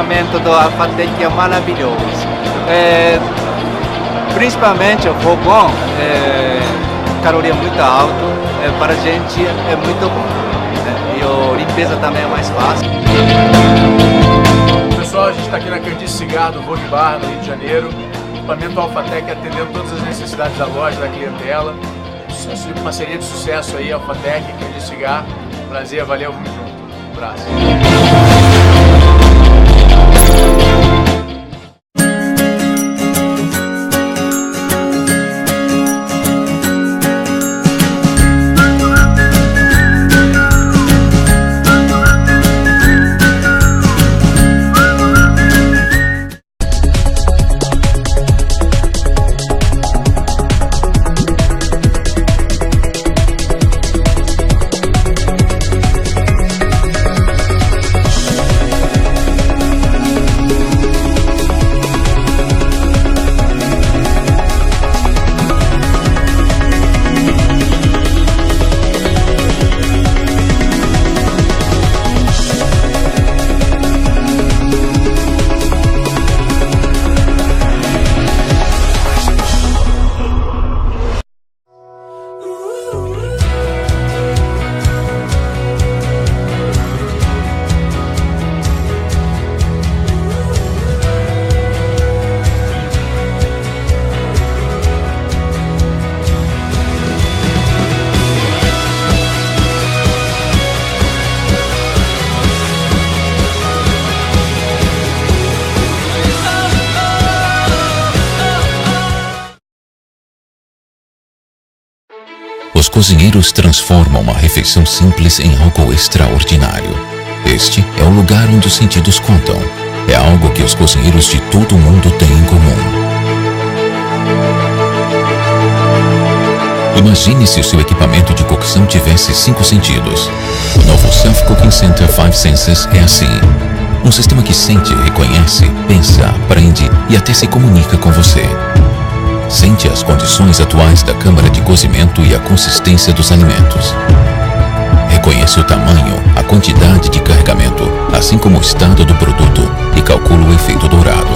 equipamento do Alphatec é maravilhoso. Principalmente o fogão, caloria muito alta, para a gente é muito bom. E a limpeza também é mais fácil. Pessoal, a gente está aqui na Candice Cigar do Vogue Bar, no Rio de Janeiro. Equipamento Alphatec atendendo todas as necessidades da loja, da clientela. Parceria de sucesso aí, Alphatec, Candice Cigar. Prazer, valeu, vamos junto. Um abraço. Os cozinheiros transformam uma refeição simples em algo extraordinário. Este é o lugar onde os sentidos contam. É algo que os cozinheiros de todo o mundo têm em comum. Imagine se o seu equipamento de cocção tivesse 5 sentidos. O novo Self Cooking Center 5 Senses é assim. Um sistema que sente, reconhece, pensa, aprende e até se comunica com você. Sente as condições atuais da câmara de cozimento e a consistência dos alimentos. Reconhece o tamanho, a quantidade de carregamento, assim como o estado do produto e calcula o efeito dourado.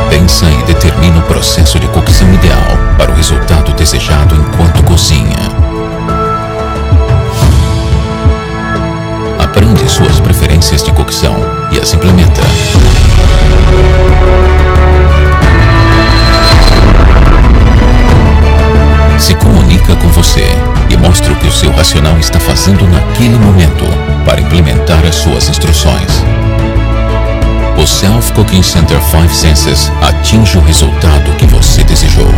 Pensa e determina o processo de cocção ideal para o resultado desejado enquanto cozinha. Aprende suas preferências de cocção e as implementa. Se comunica com você e mostra o que o seu racional está fazendo naquele momento para implementar as suas instruções. O Self Cooking Center 5 Senses atinge o resultado que você desejou,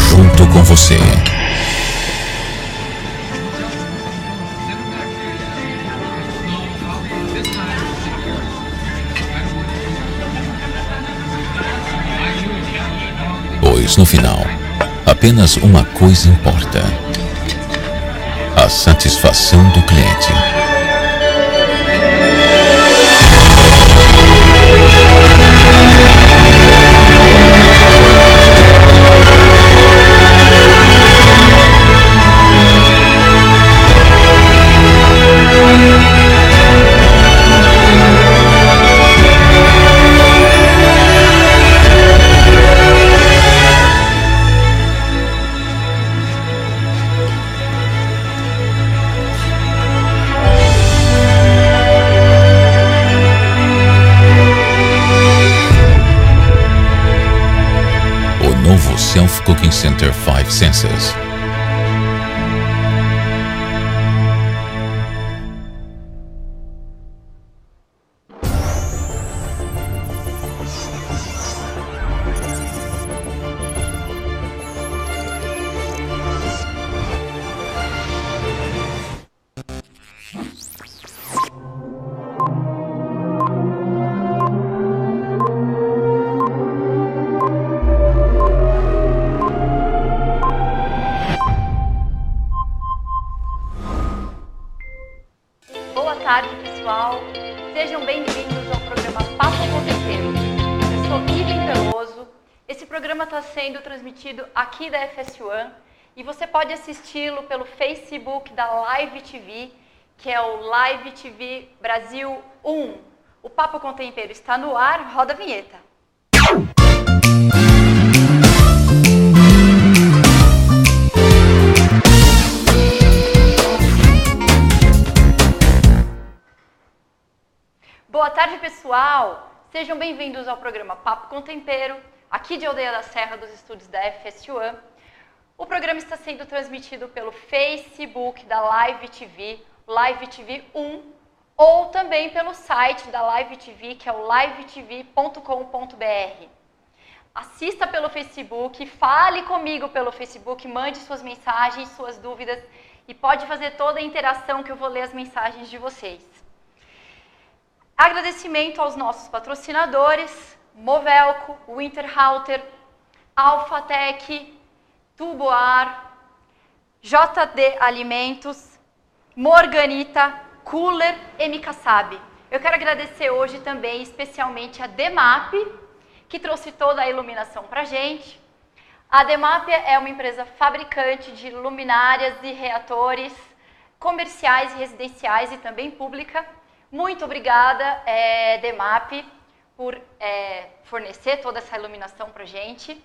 junto com você. Pois no final, apenas uma coisa importa: a satisfação do cliente. Self Cooking Center 5 Senses. Boa tarde, pessoal. Sejam bem-vindos ao programa Papo com Tempero. Eu sou Iven Peloso. Esse programa está sendo transmitido aqui da FS1 e você pode assisti-lo pelo Facebook da Live TV que é o Live TV Brasil 1. O Papo com Tempero está no ar, roda a vinheta. Boa tarde, pessoal! Sejam bem-vindos ao programa Papo com Tempero, aqui de Aldeia da Serra, dos estúdios da FSUAM. O programa está sendo transmitido pelo Facebook da Live TV, Live TV 1, ou também pelo site da Live TV, que é o livetv.com.br. Assista pelo Facebook, fale comigo pelo Facebook, mande suas mensagens, suas dúvidas e pode fazer toda a interação que eu vou ler as mensagens de vocês. Agradecimento aos nossos patrocinadores, Movelco, Winterhalter, Alphatec, Tuboar, JD Alimentos, Morganita, Cooler e Mikasabe. Eu quero agradecer hoje também especialmente a Demap, que trouxe toda a iluminação pra gente. A Demap é uma empresa fabricante de luminárias e reatores comerciais e residenciais e também pública. Muito obrigada, Demap, por fornecer toda essa iluminação pra gente.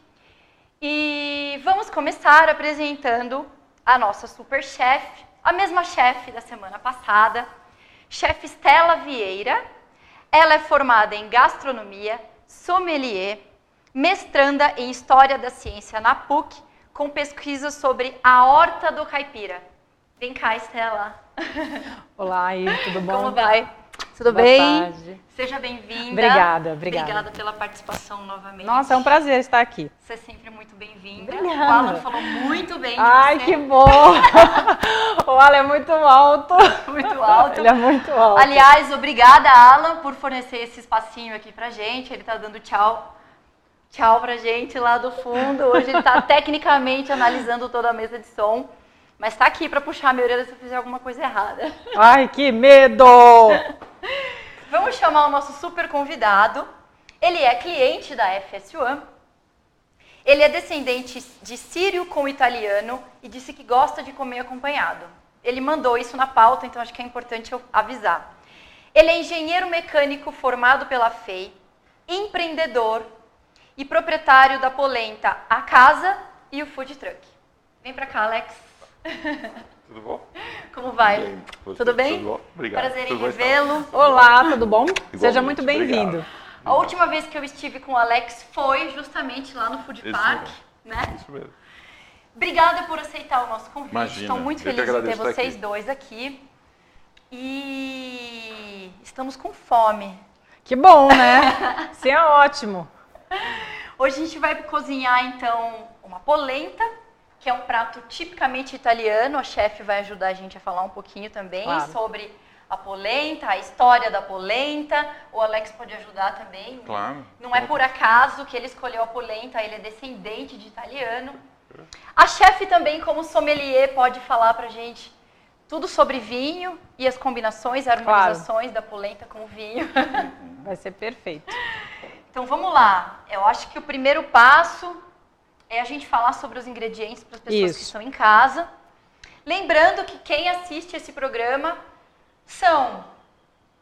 E vamos começar apresentando a nossa super chefe, a mesma chefe da semana passada, chefe Stella Vieira. Ela é formada em gastronomia, sommelier, mestranda em História da Ciência na PUC, com pesquisa sobre a horta do caipira. Vem cá, Stella. Olá, aí, tudo bom? Como vai? Tudo Boa bem? tarde. Seja bem-vinda. Obrigada. Obrigada pela participação novamente. Nossa, é um prazer estar aqui. Você é sempre muito bem-vinda. Obrigada. O Alan falou muito bem de Ai, você. que bom! O Alan é muito alto. Muito alto. Ele é muito alto. Aliás, obrigada, Alan, por fornecer esse espacinho aqui pra gente. Ele tá dando tchau pra gente lá do fundo. Hoje ele tá tecnicamente analisando toda a mesa de som. Mas tá aqui pra puxar a minha orelha se eu fizer alguma coisa errada. Ai, que medo! Vamos chamar o nosso super convidado. Ele é cliente da FSUAM. Ele é descendente de sírio com italiano e disse que gosta de comer acompanhado. Ele mandou isso na pauta, então acho que é importante eu avisar. Ele é engenheiro mecânico formado pela FEI, empreendedor e proprietário da polenta A Casa e o Food Truck. Vem pra cá, Alex. Tudo bom? Como vai? Bem, Tudo bem? Tudo bom? Obrigado. Prazer em Tudo bom, revê-lo. Olá, tudo bom? Igualmente, Seja muito bem-vindo. obrigado. A última vez que eu estive com o Alex foi justamente lá no Food Isso Park, mesmo. né? Isso mesmo. Obrigada por aceitar o nosso convite. Imagina, Estou muito eu que feliz de ter agradeço estar vocês aqui. dois aqui. E estamos com fome. Que bom, né? Sim, é ótimo. Hoje a gente vai cozinhar, então, uma polenta, que é um prato tipicamente italiano. A chefe vai ajudar a gente a falar um pouquinho também Claro. sobre a polenta, a história da polenta. O Alex pode ajudar também. Claro. Não é por acaso que ele escolheu a polenta, ele é descendente de italiano. A chefe também, como sommelier, pode falar pra gente tudo sobre vinho e as combinações, harmonizações da polenta com o vinho. Vai ser perfeito. Então vamos lá. Eu acho que o primeiro passo é a gente falar sobre os ingredientes para as pessoas que Isso. estão em casa. Lembrando que quem assiste esse programa são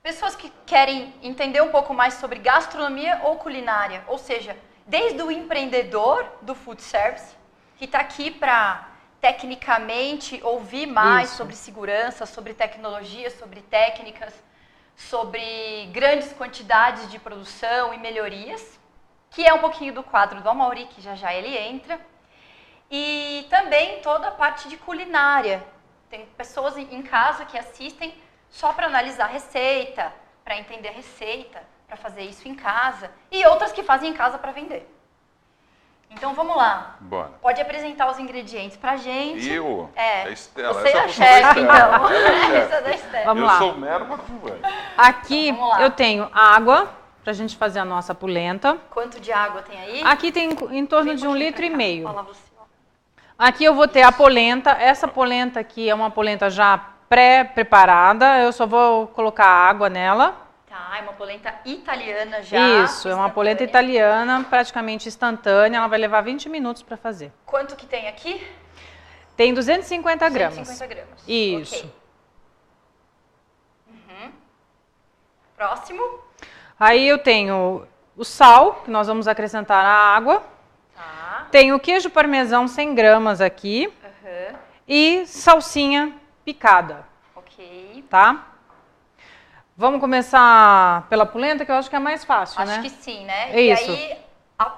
pessoas que querem entender um pouco mais sobre gastronomia ou culinária. Ou seja, desde o empreendedor do food service, que está aqui para, tecnicamente, ouvir mais Isso. sobre segurança, sobre tecnologia, sobre técnicas, sobre grandes quantidades de produção e melhorias, que é um pouquinho do quadro do Amaury, que já ele entra. E também toda a parte de culinária. Tem pessoas em casa que assistem só para analisar a receita, para entender a receita, para fazer isso em casa. E outras que fazem em casa para vender. Então vamos lá. Bora. Pode apresentar os ingredientes pra gente. Eu? É. A Estela. Você é a Essa chefe, é a Estela. então. Ela é a chefe. Essa é da Estela. Vamos eu lá. sou mero coadjuvante. Aqui Então, vamos lá. eu tenho água pra gente fazer a nossa polenta. Quanto de água tem aí? Aqui tem em torno Vem de 1,5 litro. Olha lá você, ó. Aqui eu vou ter a polenta. Essa polenta aqui é uma polenta já pré-preparada. Eu só vou colocar água nela. Tá, é uma polenta italiana já. Isso, é uma polenta instantânea. italiana, praticamente instantânea. Ela vai levar 20 minutos para fazer. Quanto que tem aqui? Tem 250 gramas. 250 gramas. Isso. Ok. Próximo. Aí eu tenho o sal, que nós vamos acrescentar na água. Tá. Tenho queijo parmesão 100 gramas aqui. Aham. E salsinha picada, Ok. tá? Vamos começar pela polenta, que eu acho que é mais fácil, Acho né? que sim, né? É E isso. aí,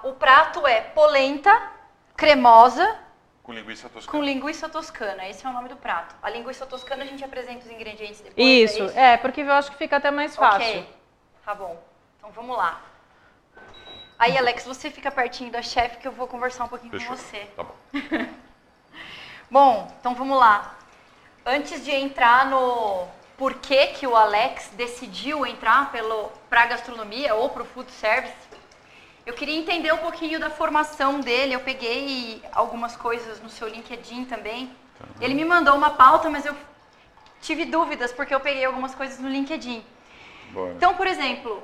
o prato é polenta cremosa Com linguiça toscana. com linguiça toscana. Esse é o nome do prato. A linguiça toscana a gente apresenta os ingredientes depois. Isso, é isso? porque eu acho que fica até mais fácil. Ok, tá bom. Então vamos lá. Aí, Alex, você fica pertinho da chefe que eu vou conversar um pouquinho Fechou. com você. Tá bom. Bom, então vamos lá. Antes de entrar no porquê que o Alex decidiu entrar para a gastronomia ou para o food service, eu queria entender um pouquinho da formação dele. Eu peguei algumas coisas no seu LinkedIn também. Ele me mandou uma pauta, mas eu tive dúvidas porque eu peguei algumas coisas no LinkedIn. Bora. Então, por exemplo,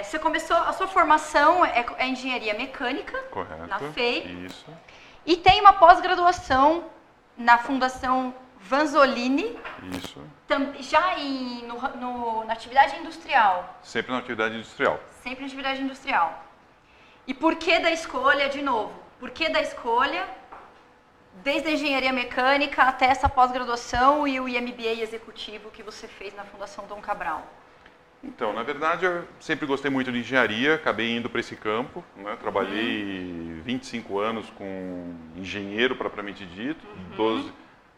você começou, a sua formação é engenharia mecânica, Correto. na FEI, Isso. e tem uma pós-graduação na Fundação Vanzolini, Isso. já na atividade industrial, Sempre na atividade industrial. sempre na atividade industrial. E por que da escolha, de novo, por que da escolha, desde a engenharia mecânica até essa pós-graduação e o MBA executivo que você fez na Fundação Dom Cabral? Então, na verdade, eu sempre gostei muito de engenharia, acabei indo para esse campo, né? Trabalhei 25 anos com engenheiro propriamente dito,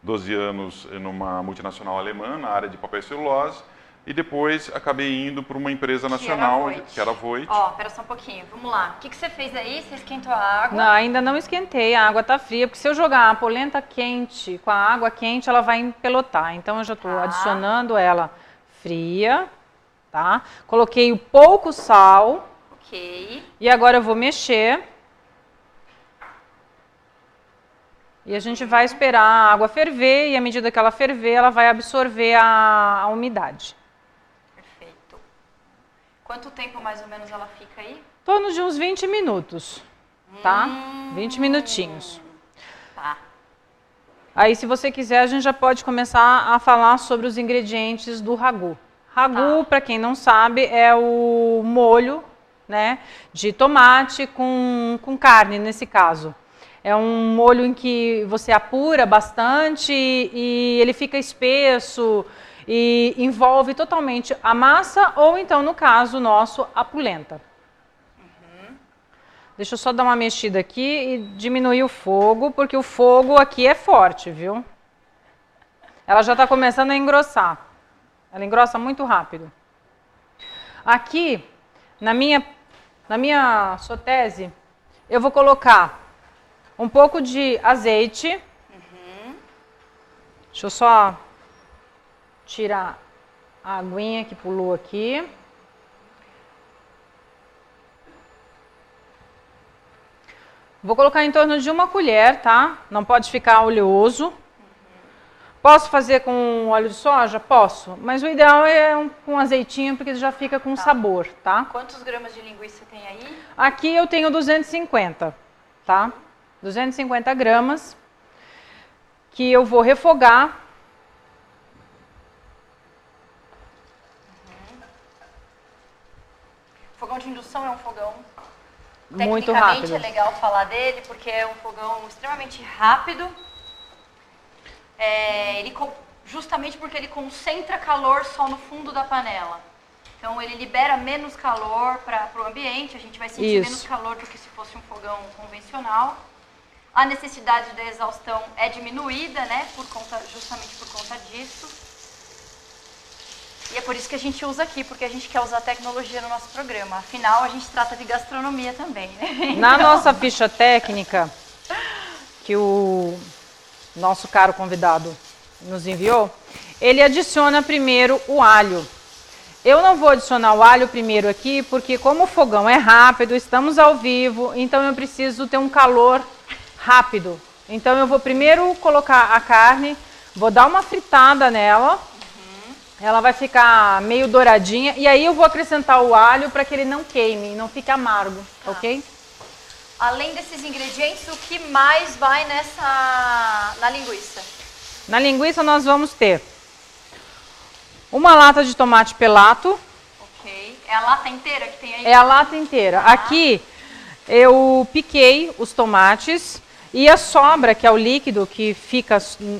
12 anos numa multinacional alemã, na área de papel e celulose, e depois acabei indo para uma empresa nacional, que era a Voit. Ó, pera só um pouquinho, vamos lá. O que você fez aí? Você esquentou a água? Não, ainda não esquentei, a água tá fria, porque se eu jogar a polenta quente com a água quente, ela vai empelotar. Então eu já estou Tá. adicionando ela fria, tá? Coloquei o pouco sal Ok. e agora eu vou mexer. E a gente vai esperar a água ferver e à medida que ela ferver, ela vai absorver a umidade. Perfeito. Quanto tempo mais ou menos ela fica aí? Em torno de uns 20 minutos, tá? 20 minutinhos. Tá. Aí, se você quiser, a gente já pode começar a falar sobre os ingredientes do ragu. Ragu, para quem não sabe, é o molho, né, de tomate com carne, nesse caso. É um molho em que você apura bastante e ele fica espesso e envolve totalmente a massa ou então, no caso nosso, a polenta. Deixa eu só dar uma mexida aqui e diminuir o fogo, porque o fogo aqui é forte, viu? Ela já está começando a engrossar. Ela engrossa muito rápido. Aqui, na minha sotese, eu vou colocar um pouco de azeite. Deixa eu só tirar a aguinha que pulou aqui. Vou colocar em torno de 1 colher, tá? Não pode ficar oleoso. Posso fazer com óleo de soja? Posso. Mas o ideal é com azeitinho, porque já fica com sabor, tá? Quantos gramas de linguiça tem aí? Aqui eu tenho 250, tá? 250 gramas, que eu vou refogar. Fogão de indução é um fogão... Muito Tecnicamente rápido. é legal falar dele, porque é um fogão extremamente rápido. Justamente porque ele concentra calor só no fundo da panela. Então ele libera menos calor para o ambiente, a gente vai sentir Isso. menos calor do que se fosse um fogão convencional. A necessidade da exaustão é diminuída, né, justamente por conta disso. E é por isso que a gente usa aqui, porque a gente quer usar tecnologia no nosso programa. Afinal, a gente trata de gastronomia também, né? Na nossa ficha técnica, que o nosso caro convidado nos enviou, ele adiciona primeiro o alho. Eu não vou adicionar o alho primeiro aqui, porque como o fogão é rápido, estamos ao vivo, então eu preciso ter um calor rápido. Então eu vou primeiro colocar a carne, vou dar uma fritada nela, ela vai ficar meio douradinha, e aí eu vou acrescentar o alho para que ele não queime, não fique amargo, ok? Além desses ingredientes, o que mais vai na linguiça? Na linguiça nós vamos ter uma lata de tomate pelato, Ok. É a lata inteira que tem aí? É a lata inteira. Aqui eu piquei os tomates e a sobra, que é o líquido que fica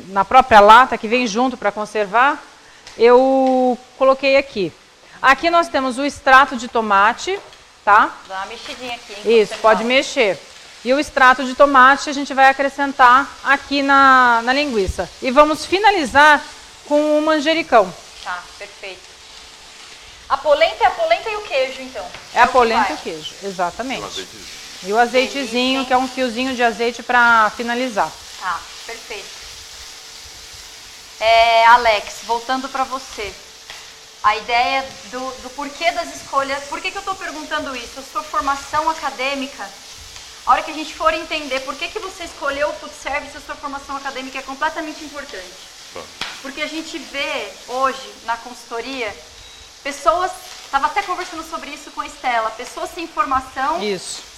na própria lata, que vem junto para conservar, eu coloquei aqui. Aqui nós temos o extrato de tomate, tá? Dá uma mexidinha aqui. Isso, pode mexer. E o extrato de tomate a gente vai acrescentar aqui na linguiça. E vamos finalizar com o manjericão. Tá, perfeito. A polenta é a polenta e o queijo, então? É a o que polenta vai. e o queijo, exatamente. O azeitezinho. E o azeitezinho, que é um fiozinho de azeite para finalizar. Tá, perfeito. Alex, voltando para você. A ideia do porquê das escolhas. Por que eu estou perguntando isso? A sua formação acadêmica, a hora que a gente for entender por que você escolheu o food service, a sua formação acadêmica é completamente importante. Tá. Porque a gente vê hoje na consultoria pessoas, estava até conversando sobre isso com a Estela, pessoas sem formação,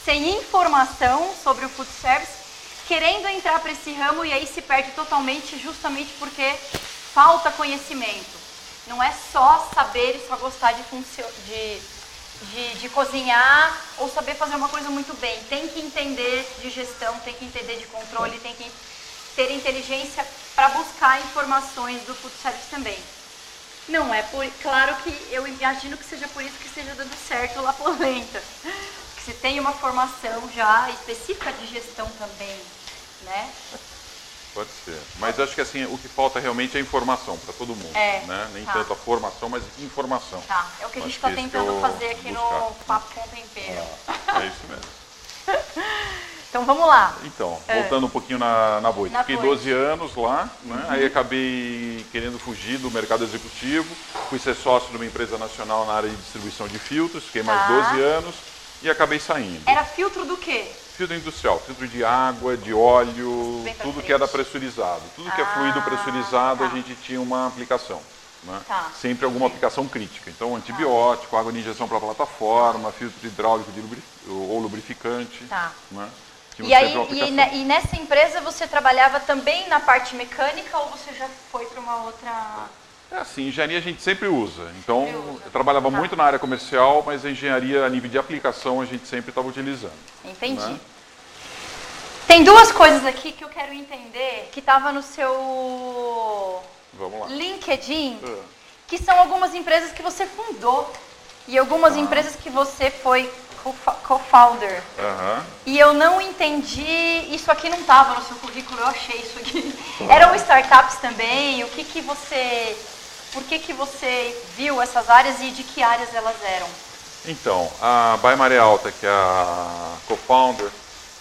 sem informação sobre o food service, querendo entrar para esse ramo e aí se perde totalmente justamente porque falta conhecimento. Não é só saber e só gostar de cozinhar ou saber fazer uma coisa muito bem. Tem que entender de gestão, tem que entender de controle, tem que ter inteligência para buscar informações do food service também. Não é claro que eu imagino que seja por isso que esteja dando certo lá polenta. Que se tem uma formação já específica de gestão também, né? Pode ser. Mas acho que assim, o que falta realmente é informação para todo mundo. Né? Nem tanto a formação, mas informação. Tá, é o que a gente está tentando fazer aqui no Papo com Tempero. É isso mesmo. Então vamos lá. Então, voltando um pouquinho na Voit. Fiquei 12 anos lá, né? Aí acabei querendo fugir do mercado executivo. Fui ser sócio de uma empresa nacional na área de distribuição de filtros. Fiquei mais 12 anos e acabei saindo. Era filtro do quê? Filtro industrial, filtro de água, de óleo, tudo que era pressurizado. Tudo que é fluido pressurizado, a gente tinha uma aplicação. Né? Sempre alguma aplicação crítica. Então, antibiótico, água de injeção para plataforma, filtro hidráulico ou lubrificante. Né? E nessa empresa você trabalhava também na parte mecânica ou você já foi para uma outra... É assim, engenharia a gente sempre usa. Então, eu trabalhava muito na área comercial, mas a engenharia a nível de aplicação a gente sempre estava utilizando. Entendi. Né? Tem duas coisas aqui que eu quero entender, que estava no seu LinkedIn, que são algumas empresas que você fundou e algumas empresas que você foi co-founder. E eu não entendi, isso aqui não estava no seu currículo, eu achei isso aqui. Eram startups também, por que você viu essas áreas e de que áreas elas eram? Então, a By Maré Alta, que é a co-founder,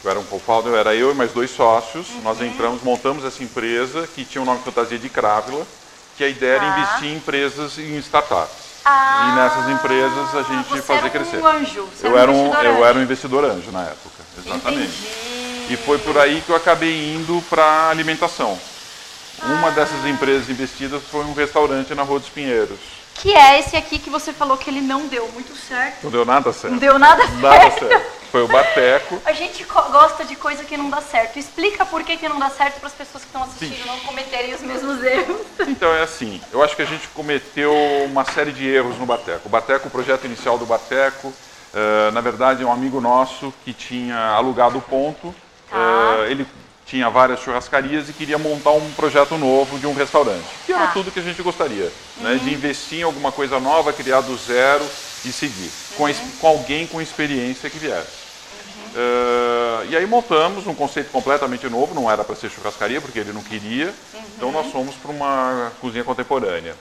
eu era um co-founder, era eu e mais 2 sócios, nós entramos, montamos essa empresa que tinha o nome de fantasia de Crávila, que a ideia era investir em empresas, em startups. E nessas empresas a gente fazia crescer. Um anjo, eu era um investidor anjo na época, exatamente. Entendi. E foi por aí que eu acabei indo para alimentação. Uma dessas empresas investidas foi um restaurante na Rua dos Pinheiros. Que é esse aqui que você falou que ele não deu muito certo. Não deu nada certo. Não deu nada certo. Nada certo. Foi o Bateco. A gente gosta de coisa que não dá certo. Explica por que não dá certo para as pessoas que estão assistindo não cometerem os mesmos erros. Então é assim, eu acho que a gente cometeu uma série de erros no Bateco. O Bateco, o projeto inicial do Bateco, na verdade é um amigo nosso que tinha alugado o ponto. Ele tinha várias churrascarias e queria montar um projeto novo de um restaurante. Que era tudo que a gente gostaria, né? De investir em alguma coisa nova, criar do zero e seguir. Com alguém com experiência que viesse. E aí montamos um conceito completamente novo, não era para ser churrascaria, porque ele não queria. Então nós fomos para uma cozinha contemporânea.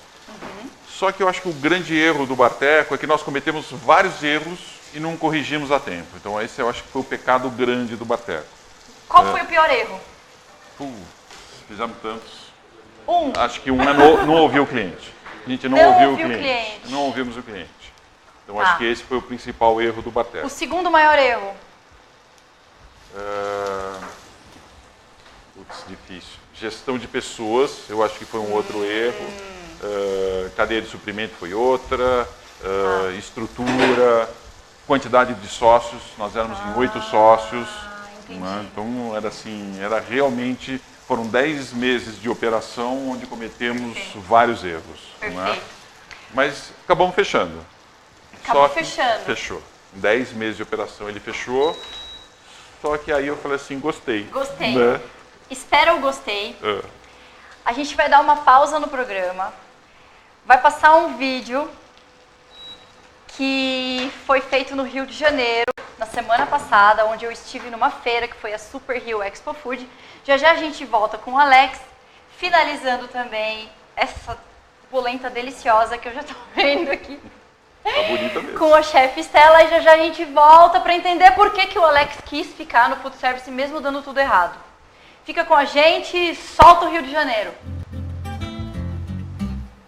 Só que eu acho que o grande erro do Bateco é que nós cometemos vários erros e não corrigimos a tempo. Então esse eu acho que foi o pecado grande do Bateco. Qual foi o pior erro? Fizemos tantos. Acho que um é não ouvir o cliente. A gente não ouviu o cliente. Não ouvimos o cliente. Então acho que esse foi o principal erro do Bateco. O segundo maior erro? Difícil. Gestão de pessoas, eu acho que foi um outro erro. Cadeia de suprimento foi outra. Estrutura, quantidade de sócios. Nós éramos em 8 sócios. Né? Então era assim, realmente, foram 10 meses de operação onde cometemos vários erros. Né? Mas acabamos fechando. Acabou Só que fechando. Fechou. Em 10 meses de operação ele fechou. Só que aí eu falei assim, gostei. Gostei. Né? Espera o gostei. É. A gente vai dar uma pausa no programa. Vai passar um vídeo que foi feito no Rio de Janeiro, na semana passada, onde eu estive numa feira, que foi a Super Rio Expo Food. Já já a gente volta com o Alex, finalizando também essa polenta deliciosa que eu já tô vendo aqui. Tá bonita mesmo. Com a chefe Estela, e já já a gente volta para entender por que o Alex quis ficar no food service mesmo dando tudo errado. Fica com a gente, solta o Rio de Janeiro.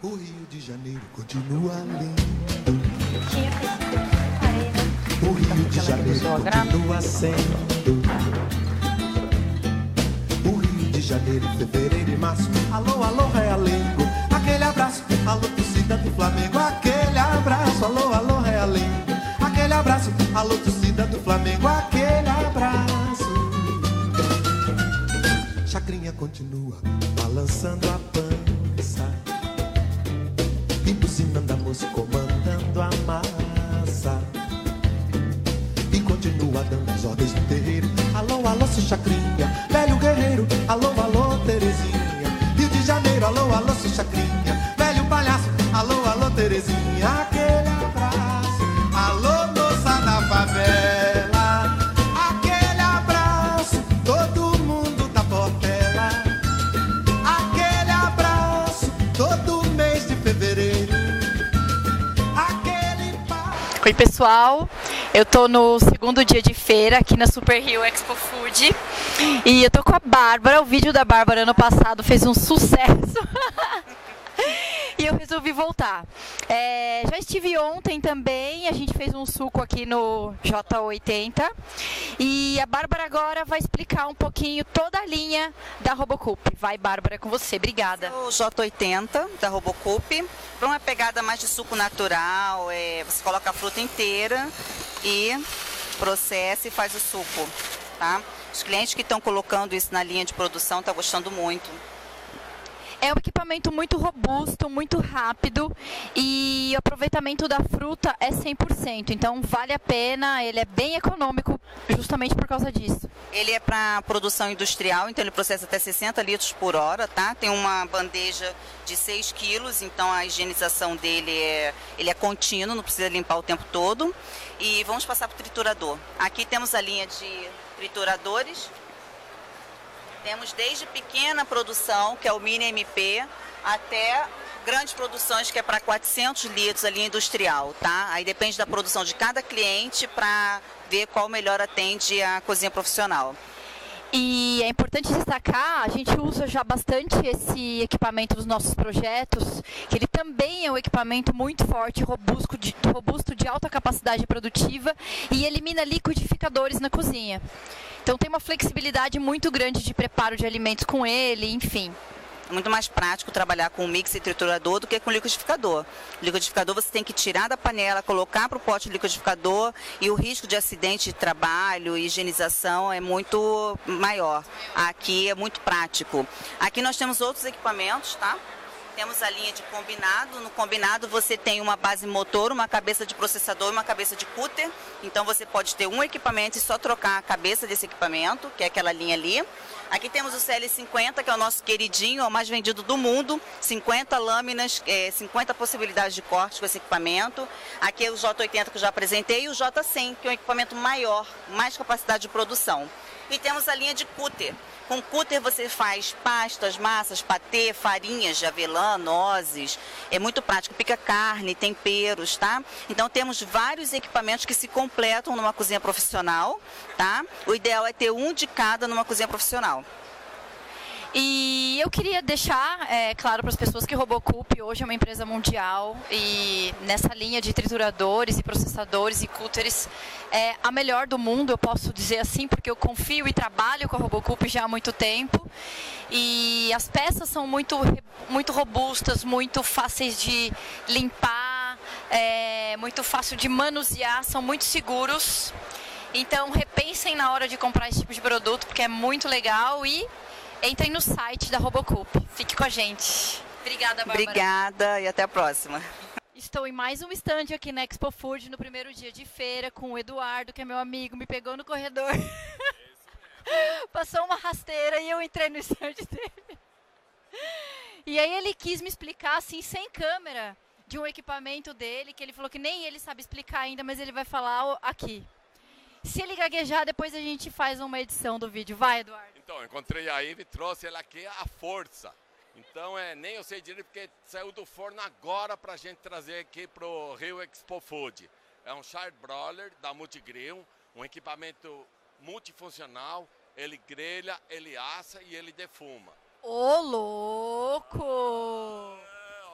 O Rio de Janeiro continua lindo. O Rio de Janeiro continua sendo. O Rio de Janeiro, fevereiro e março. Alô, alô, Realengo. Aquele abraço, alô, torcida do Flamengo. Aquele abraço, alô, alô, Realengo. Aquele abraço, alô, torcida do Flamengo. Aquele abraço. Chacrinha continua balançando a pança, e buzinando a moça, comandando a massa, e continua dando as ordens no terreiro. Alô, alô, seu Chacrinha, velho guerreiro. Alô, alô, Terezinha. Rio de Janeiro, alô, alô, seu Chacrinha, velho palhaço. Alô, alô, Terezinha. Aquele abraço, alô, moça da favela. Aquele abraço, todo mundo da Portela. Aquele abraço, todo mês de fevereiro. Aquele Oi, pessoal. Eu tô no segundo dia de feira aqui na Super Rio Expo Food. E eu tô com a Bárbara. O vídeo da Bárbara ano passado fez um sucesso. E eu resolvi voltar. Já estive ontem também, a gente fez um suco aqui no J80. E a Bárbara agora vai explicar um pouquinho toda a linha da Robocup. Vai, Bárbara, com você. Obrigada. O J80 da Robocup, para uma pegada mais de suco natural, você coloca a fruta inteira e processa e faz o suco, tá? Os clientes que estão colocando isso na linha de produção estão gostando muito. É um equipamento muito robusto, muito rápido e o aproveitamento da fruta é 100%. Então vale a pena, ele é bem econômico justamente por causa disso. Ele é para produção industrial, então ele processa até 60 litros por hora, tá? Tem uma bandeja de 6 quilos, então a higienização dele ele é contínuo, não precisa limpar o tempo todo. E vamos passar para o triturador. Aqui temos a linha de trituradores. Temos desde pequena produção, que é o Mini MP, até grandes produções, que é para 400 litros, a linha industrial, tá? Aí depende da produção de cada cliente para ver qual melhor atende a cozinha profissional. E é importante destacar, a gente usa já bastante esse equipamento nos nossos projetos, que ele também é um equipamento muito forte, robusto de alta capacidade produtiva e elimina liquidificadores na cozinha. Então tem uma flexibilidade muito grande de preparo de alimentos com ele, enfim. É muito mais prático trabalhar com mixer e triturador do que com liquidificador. O liquidificador você tem que tirar da panela, colocar para o pote liquidificador e o risco de acidente de trabalho e higienização é muito maior. Aqui é muito prático. Aqui nós temos outros equipamentos, tá? Temos a linha de combinado. No combinado você tem uma base motor, uma cabeça de processador e uma cabeça de cutter. Então você pode ter um equipamento e só trocar a cabeça desse equipamento, que é aquela linha ali. Aqui temos o CL50, que é o nosso queridinho, é o mais vendido do mundo. 50 lâminas, 50 possibilidades de corte com esse equipamento. Aqui é o J80 que eu já apresentei e o J100, que é um equipamento maior, mais capacidade de produção. E temos a linha de cutter. Com cutter você faz pastas, massas, patê, farinhas de avelã, nozes. É muito prático, pica carne, temperos, tá? Então temos vários equipamentos que se completam numa cozinha profissional, tá? O ideal é ter um de cada numa cozinha profissional. E eu queria deixar claro para as pessoas que Robocup hoje é uma empresa mundial e nessa linha de trituradores e processadores e cutters é a melhor do mundo, eu posso dizer assim, porque eu confio e trabalho com a Robocup já há muito tempo. E as peças são muito robustas, muito fáceis de limpar, muito fácil de manusear, são muito seguros. Então repensem na hora de comprar esse tipo de produto, porque é muito legal e entrem no site da Robocup. Fique com a gente. Obrigada, Bárbara. Obrigada e até a próxima. E Estou em mais um stand aqui na Expo Food, no primeiro dia de feira, com o Eduardo, que é meu amigo, me pegou no corredor. Passou uma rasteira e eu entrei no stand dele. E aí ele quis me explicar, assim, sem câmera, de um equipamento dele, que ele falou que nem ele sabe explicar ainda, mas ele vai falar aqui. Se ele gaguejar, depois a gente faz uma edição do vídeo. Vai, Eduardo. Então, eu encontrei a Ivy e trouxe ela aqui a força. Então, nem eu sei direito porque saiu do forno agora pra gente trazer aqui pro Rio Expo Food. É um char broiler da Multigrill, um equipamento multifuncional. Ele grelha, ele assa e ele defuma. Ô, louco!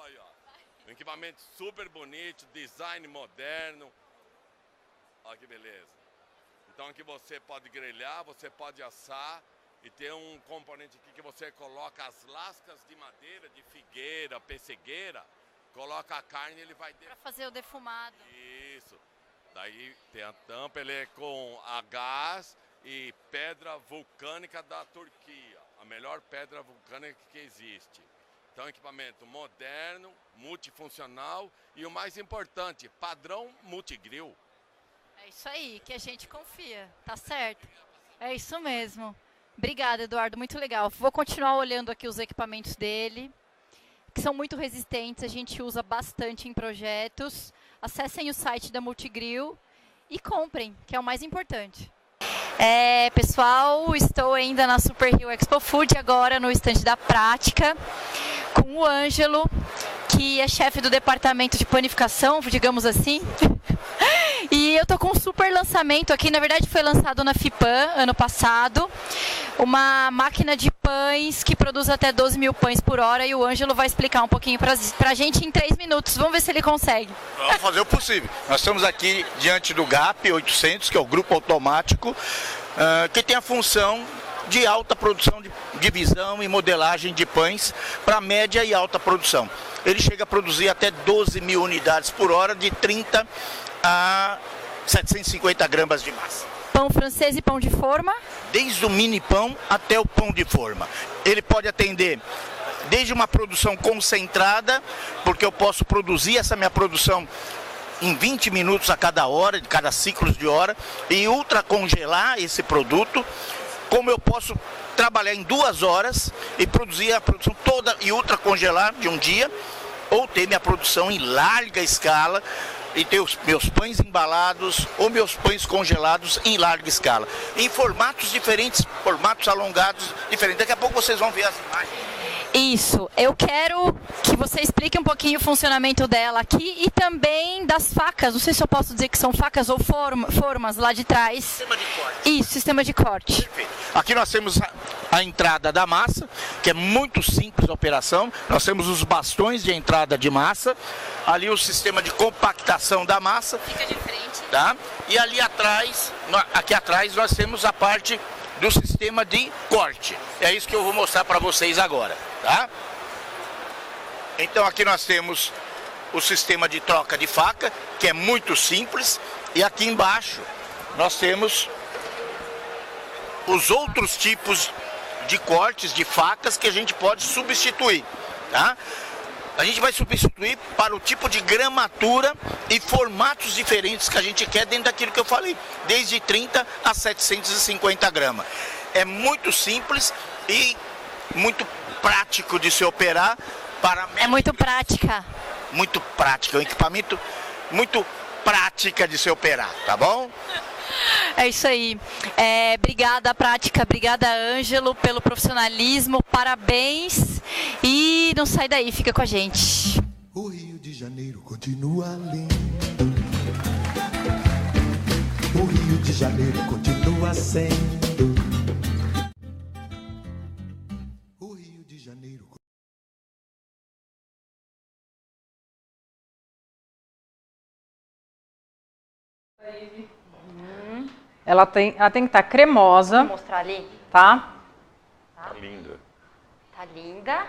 Olha, um equipamento super bonito, design moderno. Olha que beleza. Então aqui você pode grelhar, você pode assar. E tem um componente aqui que você coloca as lascas de madeira, de figueira, pessegueira, coloca a carne e ele vai... Para fazer o defumado. Isso. Daí tem a tampa, ele é com a gás e pedra vulcânica da Turquia. A melhor pedra vulcânica que existe. Então, equipamento moderno, multifuncional e o mais importante, padrão Multigrill. É isso aí, que a gente confia, tá certo? É isso mesmo. Obrigada, Eduardo, muito legal. Vou continuar olhando aqui os equipamentos dele, que são muito resistentes, a gente usa bastante em projetos. Acessem o site da Multigrill e comprem, que é o mais importante. Pessoal, estou ainda na Super Rio Expo Food, agora no estande da Prática, com o Ângelo, que é chefe do departamento de panificação, digamos assim. E eu tô com um super lançamento aqui, na verdade foi lançado na FIPAM ano passado, uma máquina de pães que produz até 12 mil pães por hora, e o Ângelo vai explicar um pouquinho pra gente em 3 minutos. Vamos ver se ele consegue. Vamos fazer o possível. Nós estamos aqui diante do GAP 800, que é o grupo automático, que tem a função de alta produção de divisão e modelagem de pães para média e alta produção. Ele chega a produzir até 12 mil unidades por hora, de 30 a 750 gramas de massa. Pão francês e pão de forma? Desde o mini pão até o pão de forma. Ele pode atender desde uma produção concentrada, porque eu posso produzir essa minha produção em 20 minutos a cada hora, de cada ciclo de hora, e ultracongelar esse produto, como eu posso trabalhar em 2 horas e produzir a produção toda e ultracongelar de um dia, ou ter minha produção em larga escala e ter os meus pães embalados ou meus pães congelados em larga escala, em formatos diferentes, formatos alongados diferentes. Daqui a pouco vocês vão ver as imagens. Isso, eu quero que você explique um pouquinho o funcionamento dela aqui e também das facas. Não sei se eu posso dizer que são facas ou formas lá de trás. Sistema de corte. Isso, sistema de corte. Perfeito. Aqui nós temos a entrada da massa, que é muito simples a operação. Nós temos os bastões de entrada de massa. Ali o sistema de compactação da massa. Fica de frente. Tá? E ali atrás, aqui atrás nós temos a parte do sistema de corte. É isso que eu vou mostrar para vocês agora, tá? Então aqui nós temos o sistema de troca de faca, que é muito simples, e aqui embaixo nós temos os outros tipos de cortes de facas que a gente pode substituir, tá? A gente vai substituir para o tipo de gramatura e formatos diferentes que a gente quer dentro daquilo que eu falei, desde 30 a 750 gramas. É muito simples e muito prático de se operar. É muito prática. Muito prática, é um equipamento muito prática de se operar, tá bom? É isso aí. Obrigada, Prática. Obrigada, Ângelo, pelo profissionalismo. Parabéns. E não sai daí, fica com a gente. O Rio de Janeiro continua lindo. O Rio de Janeiro continua sendo. O Rio de Janeiro. Ela tem que estar cremosa. Vou mostrar ali. Tá? Tá linda. Tá linda.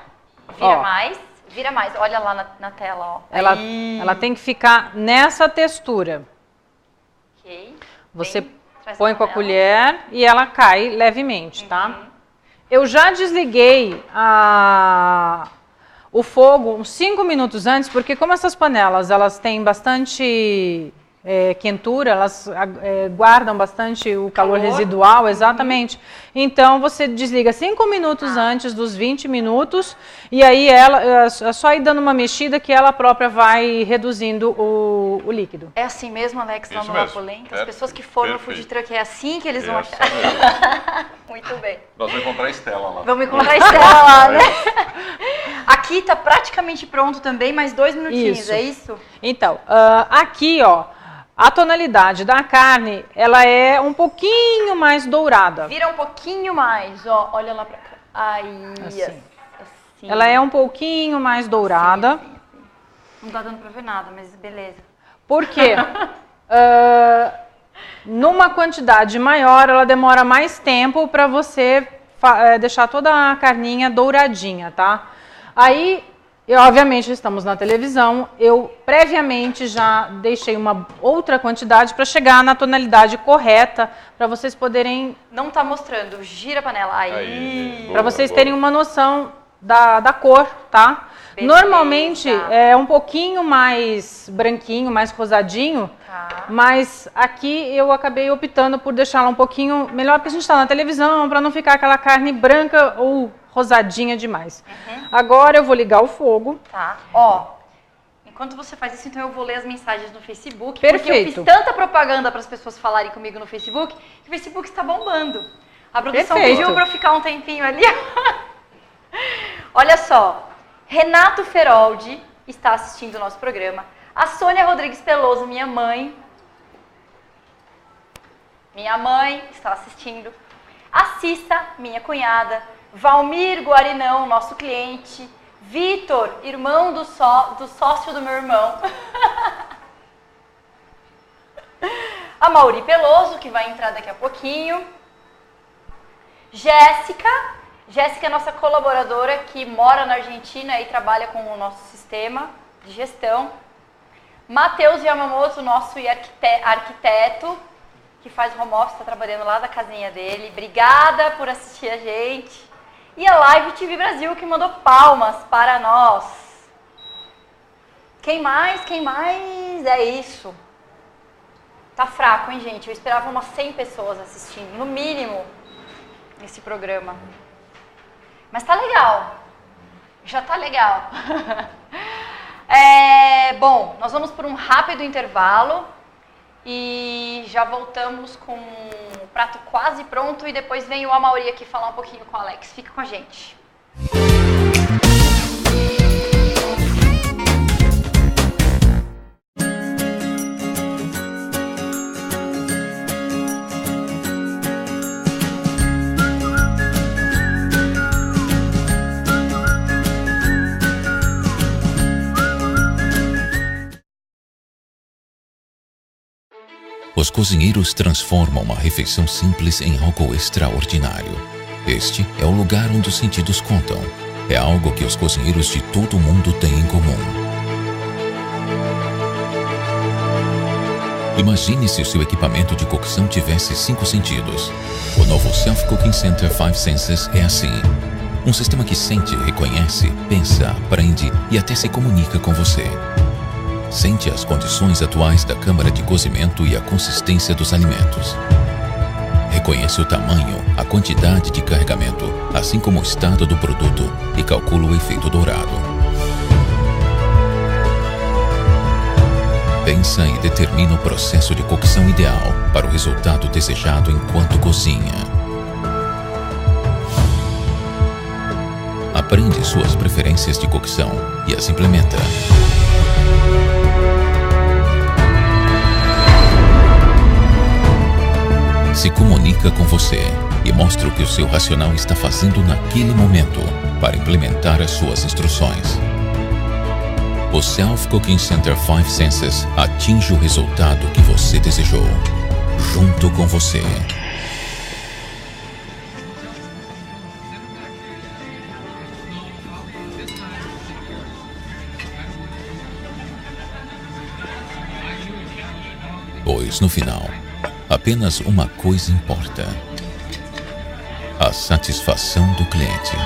Vira mais. Vira mais. Olha lá na tela, ó. Ela tem que ficar nessa textura. Ok. Você põe com a colher e ela cai levemente, tá? Eu já desliguei o fogo uns 5 minutos antes, porque como essas panelas elas têm bastante quentura, elas guardam bastante o calor residual, exatamente. Então você desliga 5 minutos antes dos 20 minutos e aí ela é só ir dando uma mexida que ela própria vai reduzindo o líquido. É assim mesmo, Alex, lá Isso no mesmo. Polenta? As pessoas que foram no food truck, é assim que eles vão achar? Muito bem. Nós vamos encontrar a Estela lá. Vamos encontrar a Estela lá, né? Aqui tá praticamente pronto também, mais 2 minutinhos, é isso? Então, aqui, ó, a tonalidade da carne, ela é um pouquinho mais dourada. Vira um pouquinho mais, ó, olha lá pra cá. Aí, assim. Ela é um pouquinho mais dourada. Assim. Não tá dando pra ver nada, mas beleza. Por quê? Numa quantidade maior, ela demora mais tempo para você deixar toda a carninha douradinha, tá? Aí, obviamente, estamos na televisão, eu previamente já deixei uma outra quantidade para chegar na tonalidade correta, para vocês poderem... Não tá mostrando, gira a panela. Aí. Para vocês terem uma noção da cor, tá? Beleza. Normalmente é um pouquinho mais branquinho, mais rosadinho, mas aqui eu acabei optando por deixá-la um pouquinho melhor, porque a gente está na televisão, para não ficar aquela carne branca ou rosadinha demais. Agora eu vou ligar o fogo. Tá, ó, enquanto você faz isso, então eu vou ler as mensagens no Facebook. Perfeito. Porque eu fiz tanta propaganda para as pessoas falarem comigo no Facebook, que o Facebook está bombando. A produção pediu para eu ficar um tempinho ali. Olha só, Renato Feroldi está assistindo o nosso programa. A Sônia Rodrigues Peloso, minha mãe está assistindo. A Cissa, minha cunhada. Valmir Guarinão, nosso cliente. Vitor, irmão do sócio do meu irmão. A Mauri Peloso, que vai entrar daqui a pouquinho. Jéssica é nossa colaboradora que mora na Argentina e trabalha com o nosso sistema de gestão. Matheus Yamamoto, nosso arquiteto, que faz home office, está trabalhando lá da casinha dele. Obrigada por assistir a gente. E a Live TV Brasil, que mandou palmas para nós. Quem mais? É isso. Tá fraco, hein, gente? Eu esperava umas 100 pessoas assistindo, no mínimo, esse programa. Mas tá legal. Já tá legal. Bom, nós vamos por um rápido intervalo e já voltamos com o prato quase pronto e depois vem o Amaury aqui falar um pouquinho com o Alex. Fica com a gente. Os cozinheiros transformam uma refeição simples em algo extraordinário. Este é o lugar onde os sentidos contam. É algo que os cozinheiros de todo o mundo têm em comum. Imagine se o seu equipamento de cocção tivesse 5 sentidos. O novo Self Cooking Center 5 Senses é assim. Um sistema que sente, reconhece, pensa, aprende e até se comunica com você. Sente as condições atuais da câmara de cozimento e a consistência dos alimentos. Reconhece o tamanho, a quantidade de carregamento, assim como o estado do produto e calcula o efeito dourado. Pensa e determina o processo de cocção ideal para o resultado desejado enquanto cozinha. Aprende suas preferências de cocção e as implementa. Se comunica com você e mostra o que o seu racional está fazendo naquele momento para implementar as suas instruções. O Self Cooking Center 5 Senses atinge o resultado que você desejou, junto com você. Pois no final, apenas uma coisa importa: a satisfação do cliente.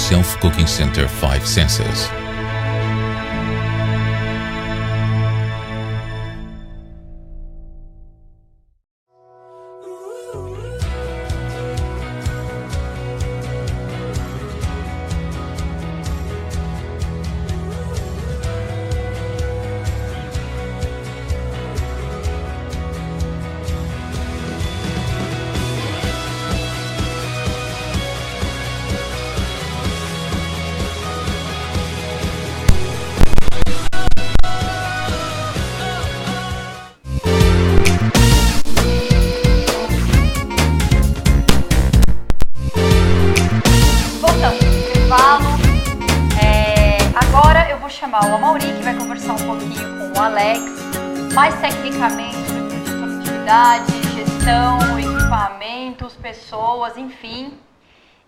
Self Cooking Center 5 Senses. chamar o Amaury, que vai conversar um pouquinho com o Alex, mais tecnicamente sobre produtividade, gestão, equipamentos, pessoas, enfim.